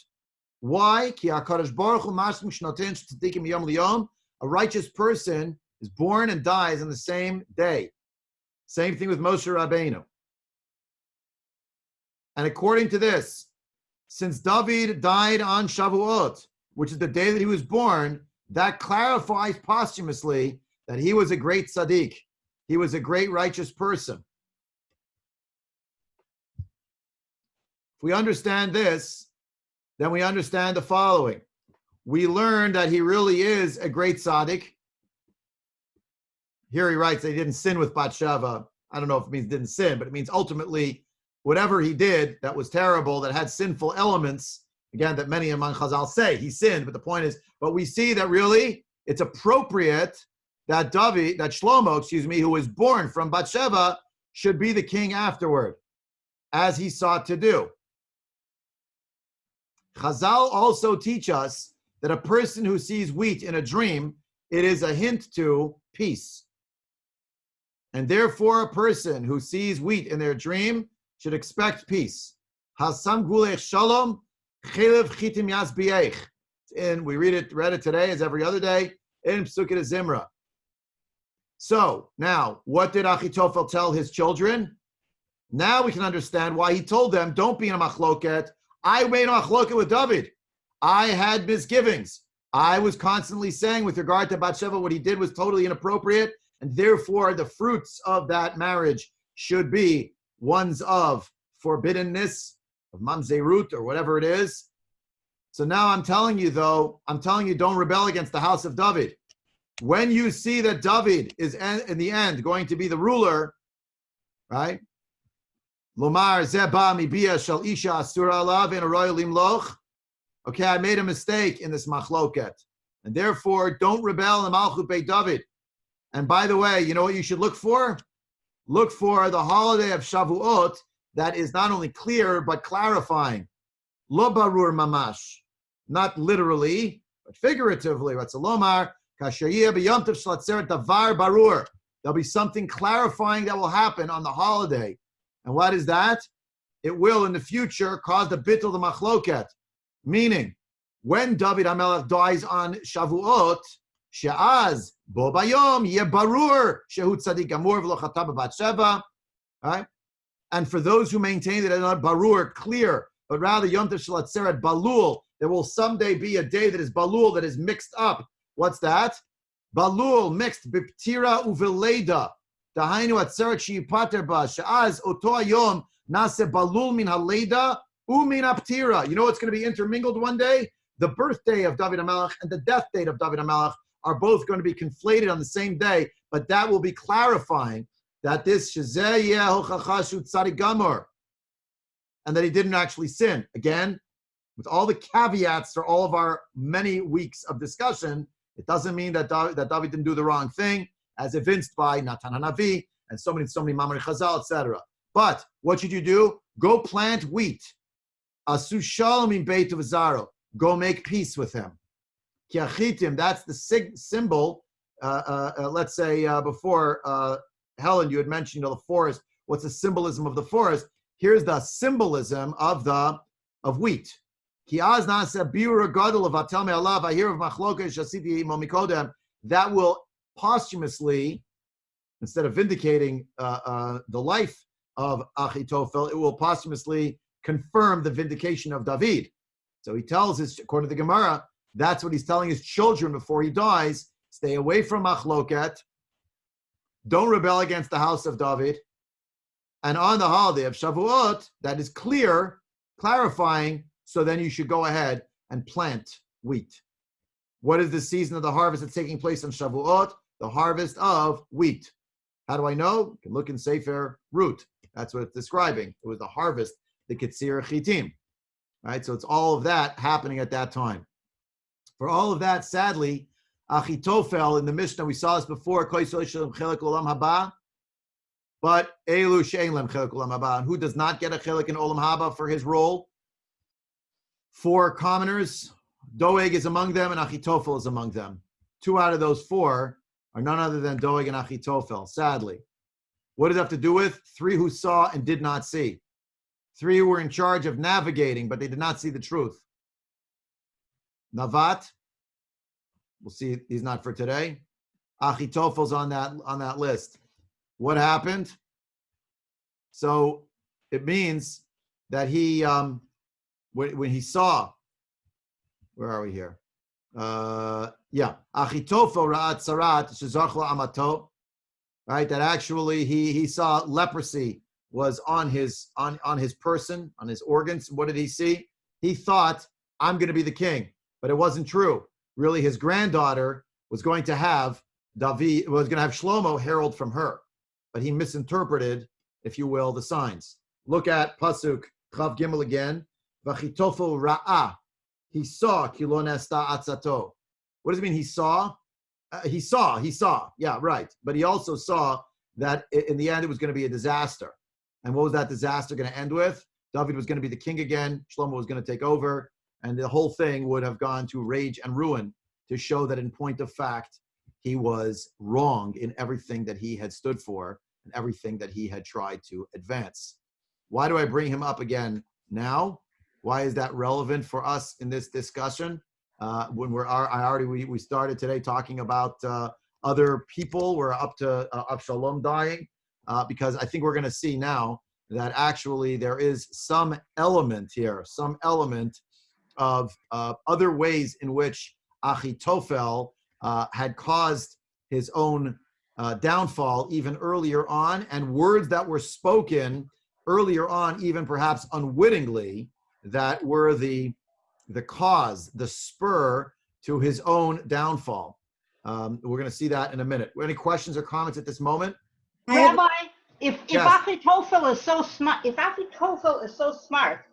Why? Ki HaKadosh Baruch Hu mashlim shnotin tzadikim yom liyom. A righteous person is born and dies on the same day. Same thing with Moshe Rabbeinu. And according to this, since David died on Shavuot, which is the day that he was born, that clarifies posthumously that he was a great tzaddik. He was a great righteous person. If we understand this, then we understand the following. We learn that he really is a great tzaddik. Here he writes that he didn't sin with Batsheva. I don't know if it means didn't sin, but it means ultimately whatever he did that was terrible, that had sinful elements, again, that many among Chazal say he sinned, but the point is, but we see that really it's appropriate that Shlomo, who was born from Batsheva, should be the king afterward, as he sought to do. Chazal also teach us that a person who sees wheat in a dream, it is a hint to peace. And therefore, a person who sees wheat in their dream should expect peace. Hasam gulech shalom, chelev chitim yasbiech. And we read it today as every other day in Psukei Zimra. So now, what did Achitofel tell his children? Now we can understand why he told them, don't be in a machloket. I made a machloket with David. I had misgivings. I was constantly saying with regard to Bathsheba, what he did was totally inappropriate, and therefore the fruits of that marriage should be ones of forbiddenness, of mamzerut, or whatever it is. So now I'm telling you, don't rebel against the house of David. When you see that David is in the end going to be the ruler, right? Lomar zeba mibia shel isha asura alav in a royal limloch. Okay, I made a mistake in this machloket, and therefore don't rebel in the Malchut Beit David. And by the way, you know what you should look for? Look for the holiday of Shavuot that is not only clear but clarifying. Lo barur mamash, not literally but figuratively. What's a lomar? Kashayia b'yom tov shel atzeret davar barur. There'll be something clarifying that will happen on the holiday. And what is that? It will, in the future, cause the bittul the machloket. Meaning, when David HaMelech dies on Shavuot, she'az bo bayom ye barur shehu tzadik gamur v'lo chata b'Bathsheba. Right? And for those who maintain that it's not barur, clear, but rather yom tov shel atzeret balul, there will someday be a day that is balul, that is mixed up. What's that? Balul mixed b'ptira uveleda. Dahainu atzeret sheyipater ba she'az oto hayom nase balul min haleda umin aptira. You know what's going to be intermingled one day? The birthday of David HaMelech and the death date of David HaMelech are both going to be conflated on the same day, but that will be clarifying that this shezeh yeh hochachashu tzadik gamor, and that he didn't actually sin. Again, with all the caveats for all of our many weeks of discussion, it doesn't mean that David didn't do the wrong thing, as evinced by Natan HaNavi and so many Mamar Chazal, etc. But what should you do? Go plant wheat. Asu shalom in beit of Zaro. Go make peace with him. Ki achitim, that's the symbol. Let's say before Helen, you had mentioned the forest. What's the symbolism of the forest? Here's the symbolism of wheat. Ki az na'aseh biur gadol avatel me'alav ahir of machloket shasiti imo mikodem. That will posthumously, instead of vindicating the life of Achitofel, it will posthumously confirm the vindication of David. So he tells his, according to the Gemara, that's what he's telling his children before he dies. Stay away from machloket. Don't rebel against the house of David. And on the holiday of Shavuot, that is clear, clarifying, so then you should go ahead and plant wheat. What is the season of the harvest that's taking place on Shavuot? The harvest of wheat. How do I know? You can look in Sefer Root. That's what it's describing. It was the harvest, the Ketzir Chitim. Right? So it's all of that happening at that time. For all of that, sadly, Achitofel in the Mishnah, we saw this before, but Elu she'en lem chelek olam haba, and who does not get a chelek in olam haba for his role? 4 commoners, Doeg is among them, and Achitofel is among them. 2 out of those 4 are none other than Doeg and Achitofel, sadly. What does it have to do with? 3 who saw and did not see. 3 who were in charge of navigating, but they did not see the truth. Navat, we'll see, he's not for today. Achitofel's on that list. What happened? So it means that he, when he saw, where are we here? Achitofel ra'at sarat shezachla amato, right? That actually he saw leprosy was on his person, on his organs. What did he see? He thought, I'm going to be the king, but it wasn't true. Really, his granddaughter was going to have Shlomo herald from her, but he misinterpreted, if you will, the signs. Look at Pasuk Chav Gimel again. V'chitofel ra'ah. He saw kilo nesta atzato. What does it mean? He saw. He saw. Yeah, right. But he also saw that in the end it was going to be a disaster. And what was that disaster going to end with? David was going to be the king again. Shlomo was going to take over, and the whole thing would have gone to rage and ruin to show that in point of fact, he was wrong in everything that he had stood for and everything that he had tried to advance. Why do I bring him up again now? Why is that relevant for us in this discussion? When we started today talking about other people. We're up to Avshalom dying, because I think we're going to see now that actually there is some element here, some element of other ways in which Achitofel had caused his own downfall even earlier on, and words that were spoken earlier on, even perhaps unwittingly, that were the cause, the spur to his own downfall. We're going to see that in a minute. Any questions or comments at this moment? Rabbi, if Yes. Achitofel is so smart,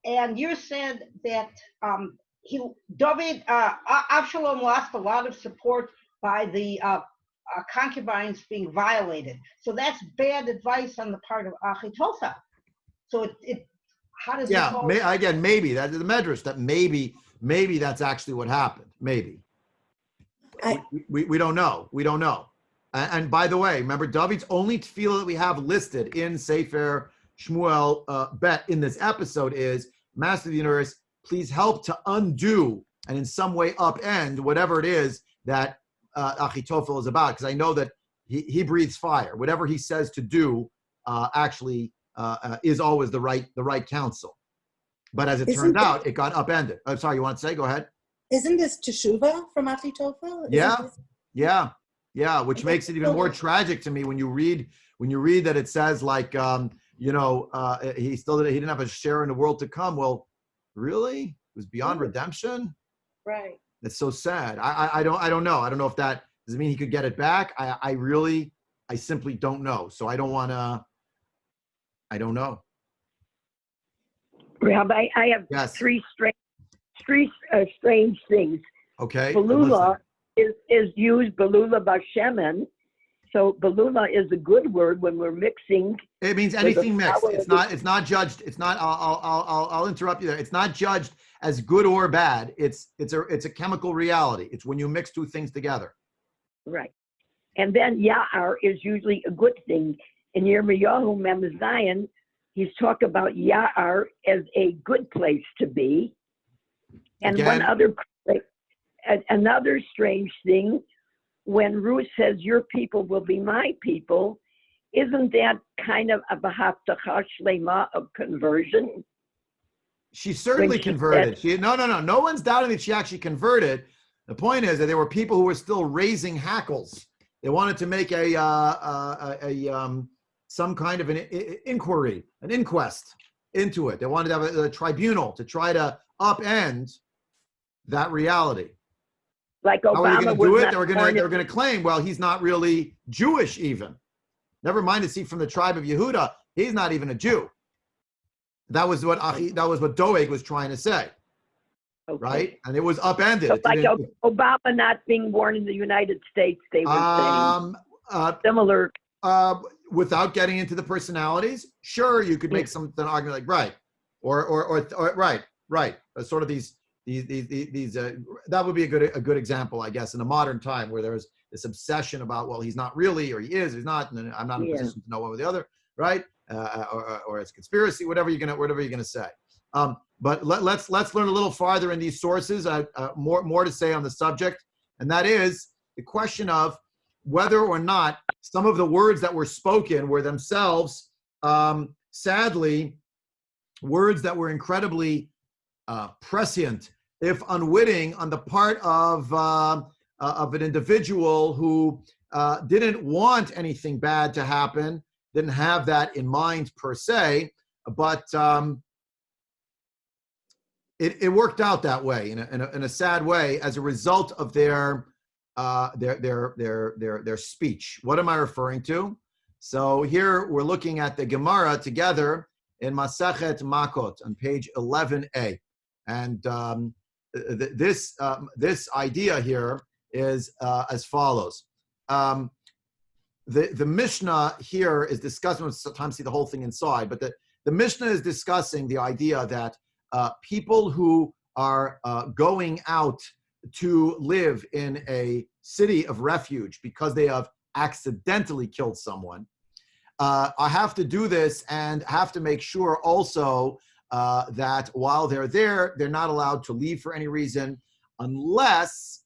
and you said that Avshalom lost a lot of support by the concubines being violated. So that's bad advice on the part of Achitofel. So how does Yeah, maybe that's the medrash, that maybe that's actually what happened. Maybe. We don't know. We don't know. And by the way, remember, David's only tefillah that we have listed in Sefer Shmuel Bet in this episode is, Master of the Universe, please help to undo and in some way upend whatever it is that Achitofel is about. Because I know that he breathes fire. Whatever he says to do actually is always the right counsel. But as it turned out, it got upended. I'm sorry, you want to say? Go ahead. Isn't this teshuva from Achitofel? Yeah, which makes it even more tragic to me when you read that it says like he didn't have a share in the world to come. Well, really? It was beyond redemption? Right. That's so sad. I don't know. I don't know if that does it mean he could get it back. I simply don't know. So I don't know. Rabbi, I have three strange things. Okay. Belula is used, Belula Bashemen. So Belula is a good word when we're mixing. It means anything mixed. It's not judged. It's not. I'll interrupt you there. It's not judged as good or bad. It's a chemical reality. It's when you mix two things together. Right. And then Ya'ar is usually a good thing. In Yirmiyahu Mem Zion, he's talked about Ya'ar as a good place to be. And another strange thing, when Ruth says, your people will be my people, isn't that kind of a b'haftacha shlema of conversion? She certainly converted. No one's doubting that she actually converted. The point is that there were people who were still raising hackles. They wanted to make some kind of an inquiry, an inquest into it. They wanted to have a tribunal to try to upend that reality. Like Obama. How are they going to do it? They were going to claim, well, he's not really Jewish even. Never mind, is he from the tribe of Yehuda? He's not even a Jew. That was what Doeg was trying to say, right? And it was upended. So like Obama not being born in the United States, they were saying similar. Without getting into the personalities, sure, you could make an argument like right, or right. Sort of these that would be a good example, I guess, in a modern time where there's this obsession about, well, he's not really, or he is, he's not, and I'm not in a position to know one or the other, right? Or it's conspiracy, whatever you're gonna say. But let's learn a little farther in these sources. More to say on the subject, and that is the question of whether or not some of the words that were spoken were themselves, sadly, words that were incredibly prescient, if unwitting, on the part of an individual who didn't want anything bad to happen, didn't have that in mind per se, but it worked out that way in a sad way as a result of their speech. What am I referring to? So here we're looking at the Gemara together in Masachet Makot on page 11a, and this idea here is as follows. The Mishnah here is discussing. We'll sometimes see the whole thing inside, but the Mishnah is discussing the idea that people who are going out to live in a city of refuge because they have accidentally killed someone, I have to do this and have to make sure also that while they're there, they're not allowed to leave for any reason unless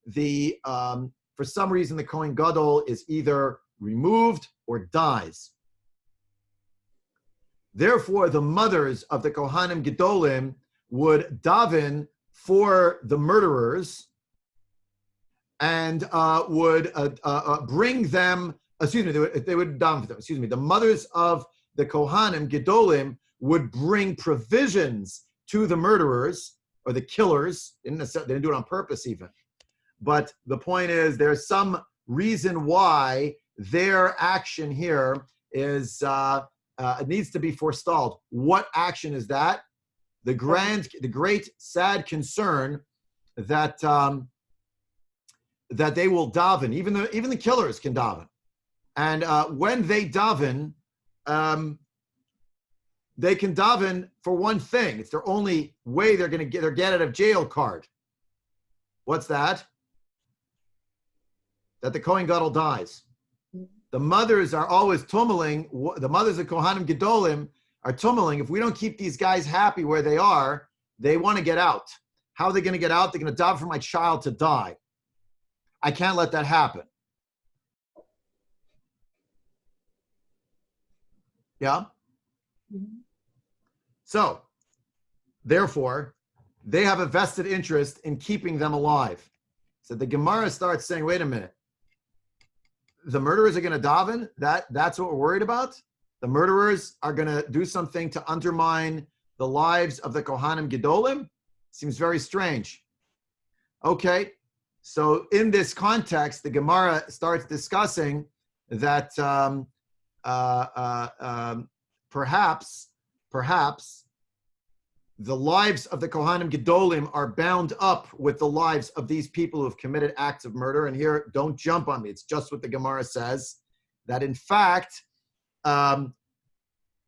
the for some reason the Kohen Gadol is either removed or dies. Therefore, the mothers of the Kohanim Gedolim would daven for the murderers and would bring them, they would daven for them, the mothers of the Kohanim Gedolim would bring provisions to the murderers or the killers. They didn't do it on purpose even. But the point is, there's some reason why their action here is it needs to be forestalled. What action is that? The great, sad concern that that they will daven. Even the killers can daven, and when they daven, they can daven for one thing. It's their only way they're going to get their get out of jail card. What's that? That the Kohen Gadol dies. The mothers are always tummeling. The mothers of Kohanim Gedolim are tummeling. If we don't keep these guys happy where they are, they want to get out. How are they going to get out? They're going to daven for my child to die. I can't let that happen. Yeah? So, therefore, they have a vested interest in keeping them alive. So the Gemara starts saying, wait a minute. The murderers are going to daven? That's what we're worried about? The murderers are going to do something to undermine the lives of the Kohanim Gedolim? Seems very strange. Okay, so in this context, the Gemara starts discussing that perhaps the lives of the Kohanim Gedolim are bound up with the lives of these people who have committed acts of murder. And here, don't jump on me. It's just what the Gemara says, that in fact,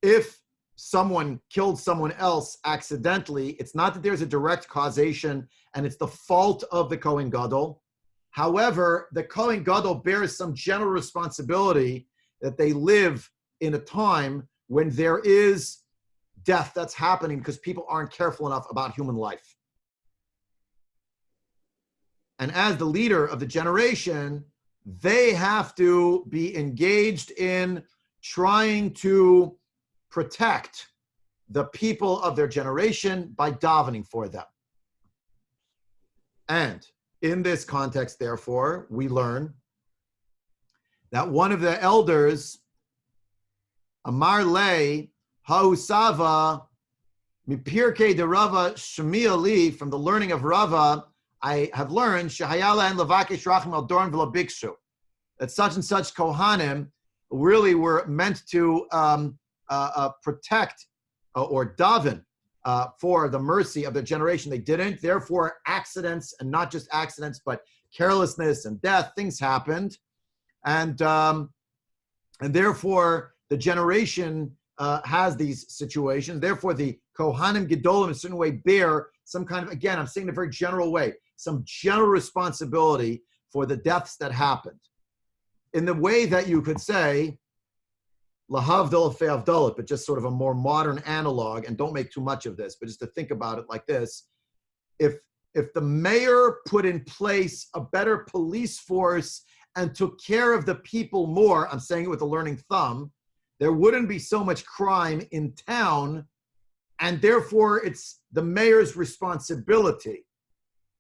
if someone killed someone else accidentally, it's not that there's a direct causation and it's the fault of the Kohen Gadol. However, the Kohen Gadol bears some general responsibility that they live in a time when there is death that's happening because people aren't careful enough about human life. And as the leader of the generation, they have to be engaged in trying to protect the people of their generation by davening for them. And in this context, therefore, we learn that one of the elders, Amar Le, Ha'usava, Mipirke de Rava Shemiya Li, from the learning of Rava, I have learned, Shehayala and Levakesh Rachim al Doran v'lo Bikshu, that such and such Kohanim really were meant to protect or daven for the mercy of the generation. They didn't. Therefore, accidents, and not just accidents, but carelessness and death, things happened. And therefore, the generation has these situations. Therefore, the Kohanim Gedolim in a certain way bear some kind of, again, I'm saying in a very general way, some general responsibility for the deaths that happened. In the way that you could say, Lahavdol fe'avdalit, but just sort of a more modern analog, and don't make too much of this, but just to think about it like this. If the mayor put in place a better police force and took care of the people more, I'm saying it with a learning thumb, there wouldn't be so much crime in town, and therefore it's the mayor's responsibility.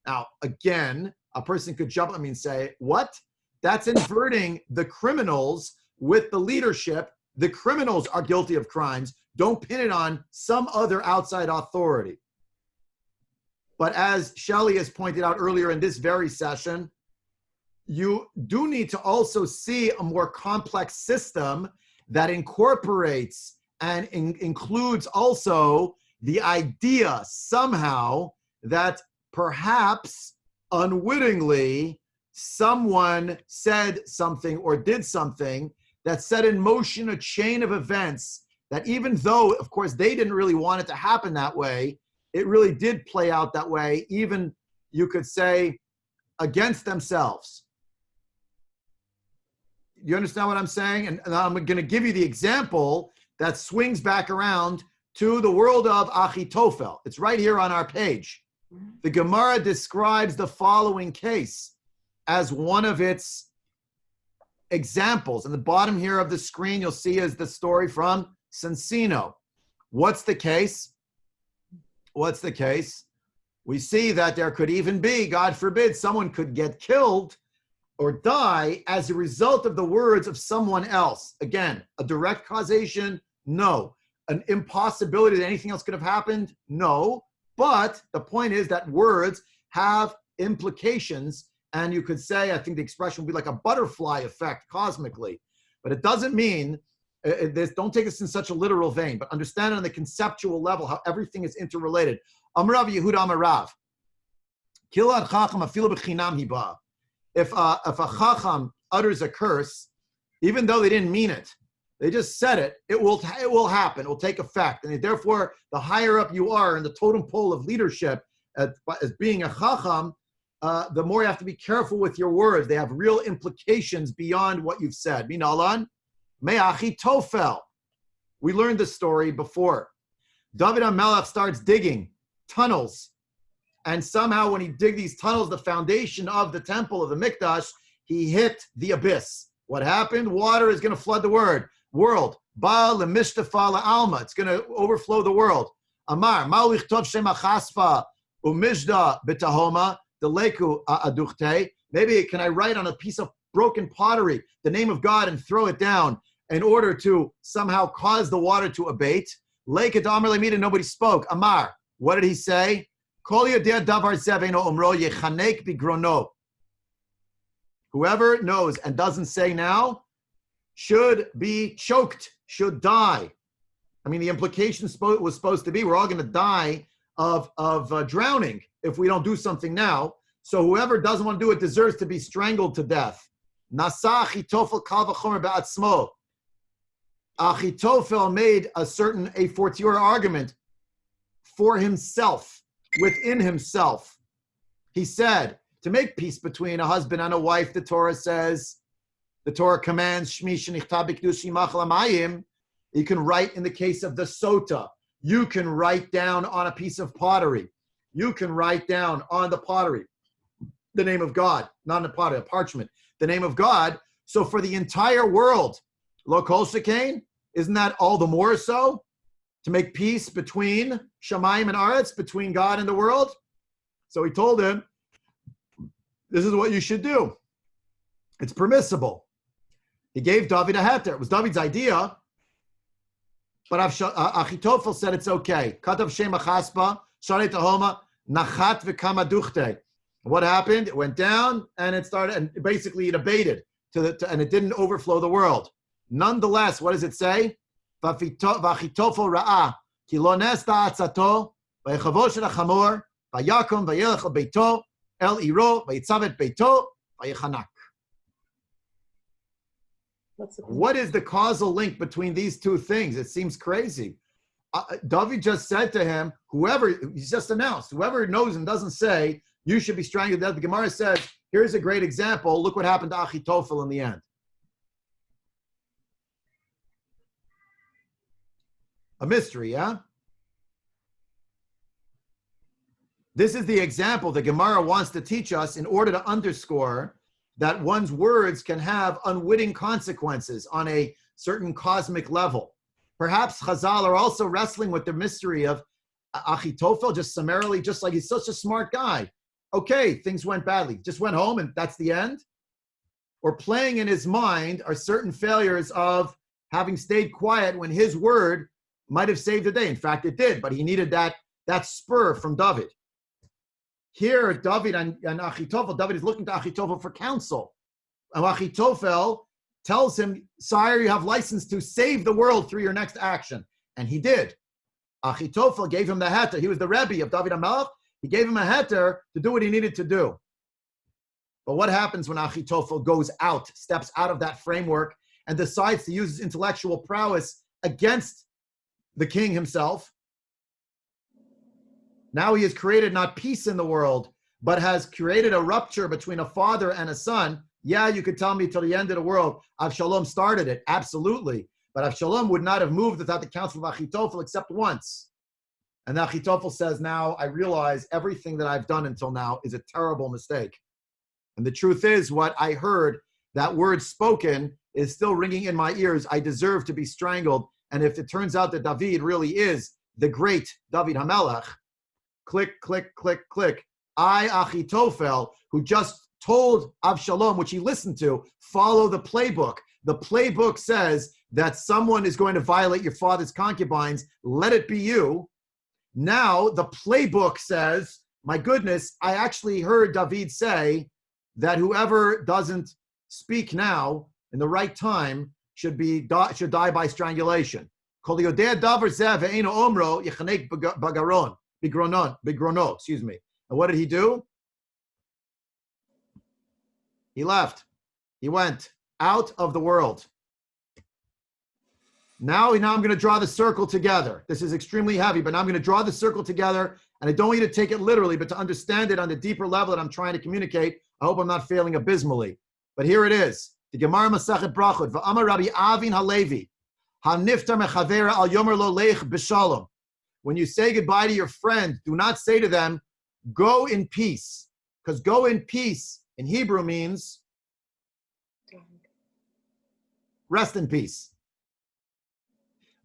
Now, again, a person could jump at me and say, what? That's inverting the criminals with the leadership. The criminals are guilty of crimes. Don't pin it on some other outside authority. But as Shelley has pointed out earlier in this very session, you do need to also see a more complex system that incorporates and includes also the idea somehow that perhaps unwittingly someone said something or did something that set in motion a chain of events that, even though, of course, they didn't really want it to happen that way, it really did play out that way, even you could say against themselves. You understand what I'm saying? And I'm going to give you the example that swings back around to the world of Achitofel. It's right here on our page. The Gemara describes the following case as one of its examples. In the bottom here of the screen, you'll see is the story from Sensino. What's the case? What's the case? We see that there could even be, God forbid, someone could get killed or die as a result of the words of someone else. Again, a direct causation? No. An impossibility that anything else could have happened? No. But the point is that words have implications, and you could say, I think the expression would be like a butterfly effect cosmically. But it doesn't mean, don't take this in such a literal vein, but understand it on the conceptual level, how everything is interrelated. Amrav Yehuda Amarav. Kilad Chacham afilu b'chinam hiba. If a Chacham utters a curse, even though they didn't mean it, they just said it, it will happen, it will take effect. And therefore, the higher up you are in the totem pole of leadership as being a Chacham, the more you have to be careful with your words. They have real implications beyond what you've said. Minalan, Achitofel. We learned this story before. David HaMelech starts digging tunnels. And somehow when he dig these tunnels, the foundation of the temple of the Mikdash, he hit the abyss. What happened? Water is going to flood the world. Ba lemishtafa la'alma. It's going to overflow the world. Amar, ma'ulich tov shema chasfa umishda b'tahoma deleku aduchte. Maybe can I write on a piece of broken pottery the name of God and throw it down in order to somehow cause the water to abate? Leiket amar lemida, nobody spoke. Amar, what did he say? Whoever knows and doesn't say now should be choked, should die. I mean, the implication was supposed to be we're all going to die of drowning if we don't do something now. So whoever doesn't want to do it deserves to be strangled to death. Nasa Achitofel kal v'chomer ba'atzmo. Achitofel made a fortiori argument for himself. Within himself, he said, to make peace between a husband and a wife, the Torah commands, Shmi shenichta b'kedushi machal hamayim. You can write in the case of the sota. You can write down on a piece of pottery. You can write down on the pottery the name of God, not on the pottery, a parchment, the name of God. So for the entire world, lo kol shekain, isn't that all the more so? To make peace between Shamayim and Aretz, between God and the world. So he told him, this is what you should do. It's permissible. He gave David a heter. It was David's idea, but Achitofel said it's okay. Katav shem achaspa, sharei tahoma, nachat v'kama duchte. What happened? It went down and it started, and basically it abated, and it didn't overflow the world. Nonetheless, what does it say? V'achitofel ra'ah ki lo nesta atzato v'yechavo shel hachamor v'yakom v'yelech al beito el iro v'yitzav et beito v'yechanak. What is the causal link between these two things? It seems crazy. David just said to him, he's just announced, whoever knows and doesn't say, you should be strangled to death. The Gemara says, here's a great example. Look what happened to Achitofel in the end. A mystery, yeah? This is the example the Gemara wants to teach us in order to underscore that one's words can have unwitting consequences on a certain cosmic level. Perhaps Chazal are also wrestling with the mystery of Achitofel, just summarily, just like he's such a smart guy. Okay, things went badly. Just went home and that's the end? Or playing in his mind are certain failures of having stayed quiet when his word might have saved the day. In fact, it did, but he needed that spur from David. Here, David and Achitofel, David is looking to Achitofel for counsel. And Achitofel tells him, sire, you have license to save the world through your next action. And he did. Achitofel gave him the heter. He was the Rebbe of David HaMelech. He gave him a heter to do what he needed to do. But what happens when Achitofel goes out, steps out of that framework, and decides to use his intellectual prowess against the king himself? Now he has created not peace in the world, but has created a rupture between a father and a son. Yeah, you could tell me till the end of the world, Avshalom started it. Absolutely. But Avshalom would not have moved without the counsel of Achitofel except once. And Achitofel says, now I realize everything that I've done until now is a terrible mistake. And the truth is, what I heard, that word spoken, is still ringing in my ears. I deserve to be strangled. And if it turns out that David really is the great David HaMelech, click, click, click, click. I, Achitofel, who just told Avshalom, which he listened to, follow the playbook. The playbook says that someone is going to violate your father's concubines. Let it be you. Now, the playbook says, my goodness, I actually heard David say that whoever doesn't speak now in the right time should die by strangulation. Bigrono, excuse me. And what did he do? He left. He went out of the world. Now I'm going to draw the circle together. This is extremely heavy, but now I'm going to draw the circle together, and I don't want you to take it literally, but to understand it on the deeper level that I'm trying to communicate. I hope I'm not failing abysmally. But here it is. The Gemara Masachet Brachot. V'amar Rabbi Avin Halevi. Haniftar mechavera al yomer lo leich b'shalom. When you say goodbye to your friend, do not say to them, go in peace. Because go in peace in Hebrew means rest in peace.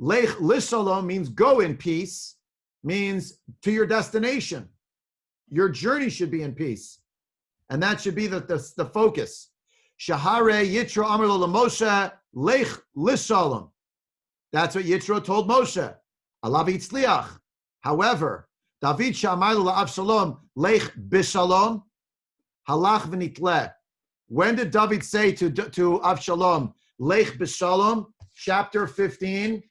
Leich lishalom means go in peace, means to your destination. Your journey should be in peace. And that should be the focus. Shahare Yitro Amar lo Moshe Leich lishalom. That's what Yitro told Moshe. Alav Yitzliach. However, David Shamar lo Avshalom Leich bishalom halach v'nitleh. When did David say to Avshalom Leich bishalom? Chapter 15.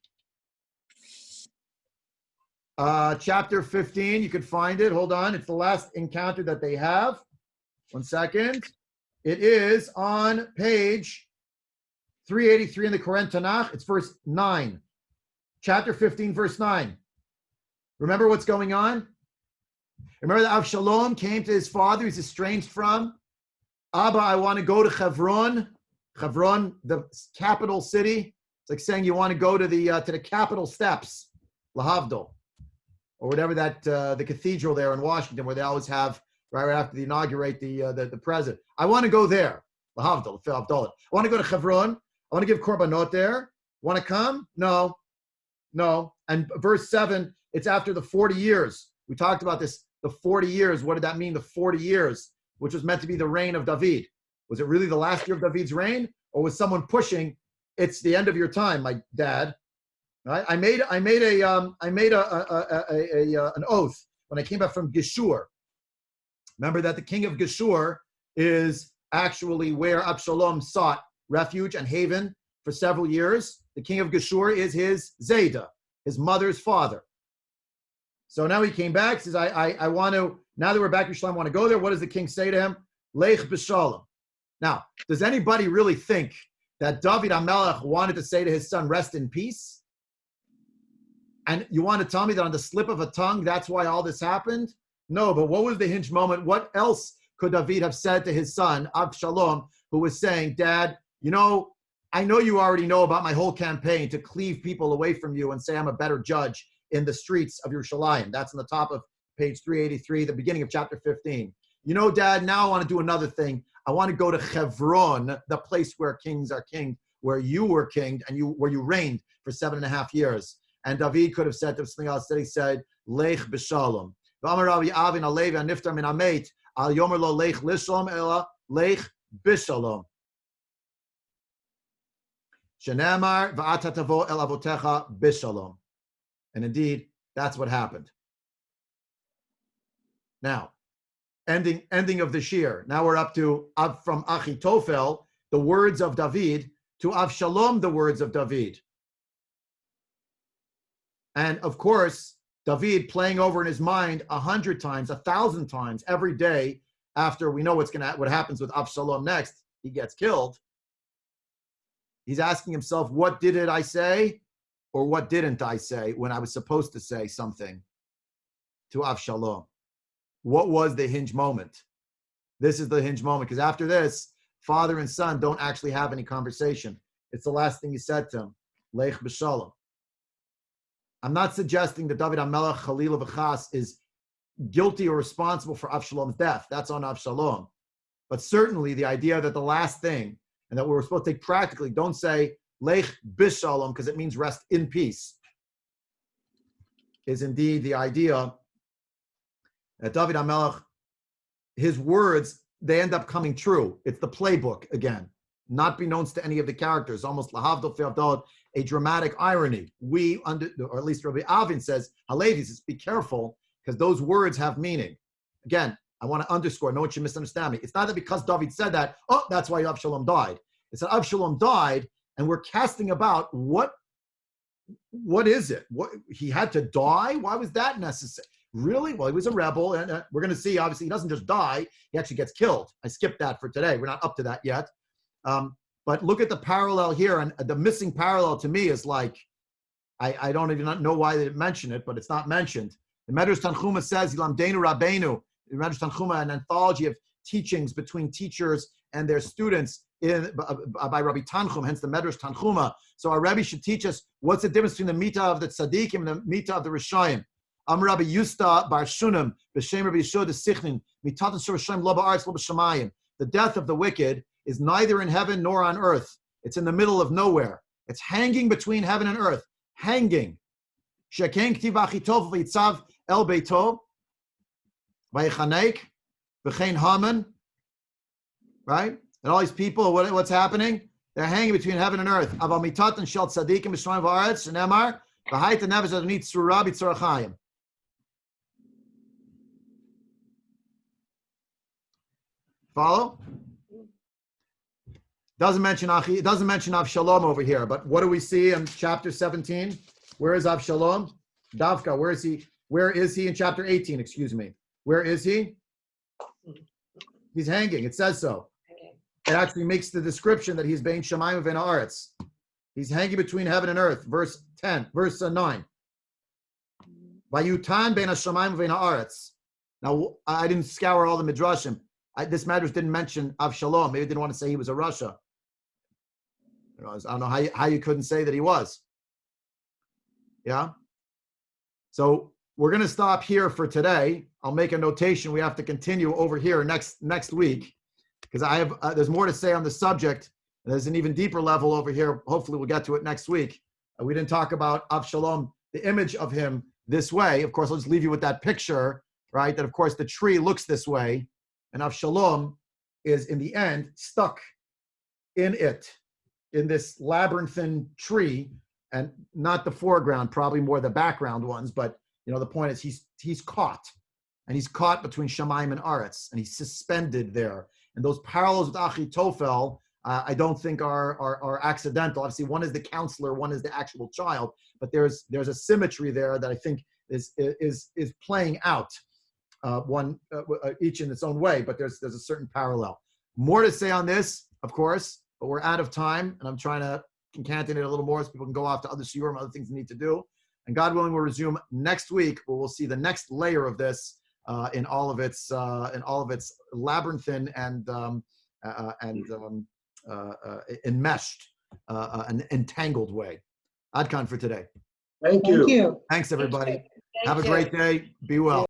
Chapter 15, you could find it. Hold on. It's the last encounter that they have. 1 second. It is on page 383 in the Koren Tanakh. It's verse 9. Chapter 15, verse 9. Remember what's going on? Remember that Avshalom came to his father, he's estranged from. Abba, I want to go to Hebron. Hebron, the capital city. It's like saying you want to go to the Capitol steps, Lahavdol, or whatever that the cathedral there in Washington, where they always have right after they inaugurate the president. I want to go there, Lahavdol, I want to go to Hebron. I want to give korbanot there. Want to come? No. And verse 7, it's after the 40 years. We talked about this. The 40 years. What did that mean? The 40 years, which was meant to be the reign of David. Was it really the last year of David's reign, or was someone pushing? It's the end of your time, my dad. Right? I made an oath when I came back from Geshur. Remember that the king of Geshur is actually where Avshalom sought refuge and haven for several years. The king of Geshur is his Zayda, his mother's father. So now he came back, says, I want to, now that we're back in Yerushalayim, I want to go there. What does the king say to him? Leich b'shalom. Now, does anybody really think that David HaMelech wanted to say to his son, rest in peace? And you want to tell me that on the slip of a tongue, that's why all this happened? No, but what was the hinge moment? What else could David have said to his son, Avshalom, who was saying, Dad, I know you already know about my whole campaign to cleave people away from you and say I'm a better judge in the streets of Yerushalayim. That's on the top of page 383, the beginning of chapter 15. Dad, now I want to do another thing. I want to go to Hebron, the place where kings are king, where you were king and where you reigned for 7.5 years. And David could have said to something else. Instead, he said, Leich b'shalom. V'amar Rabbi Avin alevi aniftar min amet al yomer lo leich lishalom ela leich b'shalom. Shenemar v'ata tavo el avotecha b'shalom. And indeed, that's what happened. Now, ending of the shir. Now we're up to from Achitofel, the words of David, to Avshalom, the words of David. And of course, David playing over in his mind 100 times, 1,000 times every day after we know what happens with Avshalom next. He gets killed. He's asking himself, what did I say? Or what didn't I say when I was supposed to say something? to Avshalom. What was the hinge moment? This is the hinge moment, because after this, father and son don't actually have any conversation. It's the last thing he said to him, Lech b'shalom. I'm not suggesting that David HaMelech Chalila V'chas is guilty or responsible for Avshalom's death. That's on Avshalom. But certainly the idea that the last thing, and that we're supposed to take practically, don't say Lech b'shalom, because it means rest in peace, is indeed the idea that David HaMelech, his words, they end up coming true. It's the playbook again, not beknownst to any of the characters, almost lahavdol fe'avdol, a dramatic irony. We, or at least Rabbi Avin says, Halevi says, be careful, because those words have meaning. Again, I want to underscore, no one should misunderstand me. It's not that because David said that, oh, that's why Avshalom died. It's that Avshalom died, and we're casting about what is it? What, he had to die? Why was that necessary? Really? Well, he was a rebel, and we're going to see, obviously, he doesn't just die, he actually gets killed. I skipped that for today. We're not up to that yet. But look at the parallel here, and the missing parallel to me is like, I don't even know why they didn't mention it, but it's not mentioned. The Medrash Tanchuma says, Yilamdeinu Rabbeinu, the Medrash Tanchuma, an anthology of teachings between teachers and their students by Rabbi Tanchum, hence the Medrash Tanchuma. So our Rebbe should teach us what's the difference between the Mita of the Tzaddikim and the Mita of the Rishayim. Am Rabbi Yusta Bar Shunim, B'Shem Rabbi Yeshua de Sichnin, Mitat Shorashayim Lo Ba'aretz Lo B'Shamayim. The death of the wicked is neither in heaven nor on earth. It's in the middle of nowhere. It's hanging between heaven and earth. Hanging. Sheken Ktiv Achitofel V'Yitzav El Beito V'Yechanek V'Chein Haman. Right? And all these people, what's happening? They're hanging between heaven and earth. Aval Mitat and Shel Tzadikim B'Shamayim V'Aretz Shenemar V'Hayt Neves Adonit Tzurah B'Tzorachayim. Follow? Doesn't mention Avshalom over here, but what do we see in chapter 17? Where is Avshalom? Davka, where is he? Where is he in chapter 18? Excuse me. Where is he? He's hanging. It says so. It actually makes the description that he's bein shamayim v'ein haaretz. He's hanging between heaven and earth. Verse 9. Vayutan bein hashamayim v'ein haaretz. Now, I didn't scour all the midrashim. This Medrash didn't mention Avshalom. Maybe it didn't want to say he was a Rasha. I don't know how you couldn't say that he was. Yeah? So we're going to stop here for today. I'll make a notation. We have to continue over here next week, because I have there's more to say on the subject. There's an even deeper level over here. Hopefully we'll get to it next week. We didn't talk about Avshalom, the image of him this way. Of course, I'll just leave you with that picture, right? That, of course, the tree looks this way. And Avshalom is, in the end, stuck in this labyrinthine tree, and not the foreground, probably more the background ones. But the point is, he's caught, and he's caught between Shamayim and Aretz, and he's suspended there. And those parallels with Achitofel, I don't think are accidental. Obviously, one is the counselor, one is the actual child, but there's a symmetry there that I think is playing out. Each in its own way, but there's a certain parallel. More to say on this, of course, but we're out of time, and I'm trying to concatenate it a little more so people can go off to other shiurim, other things they need to do. And God willing, we'll resume next week, where we'll see the next layer of this in all of its labyrinthine and enmeshed, an entangled way. Adkan for today. Thank you. Thanks, everybody. Thank Have a you. great day. Be well.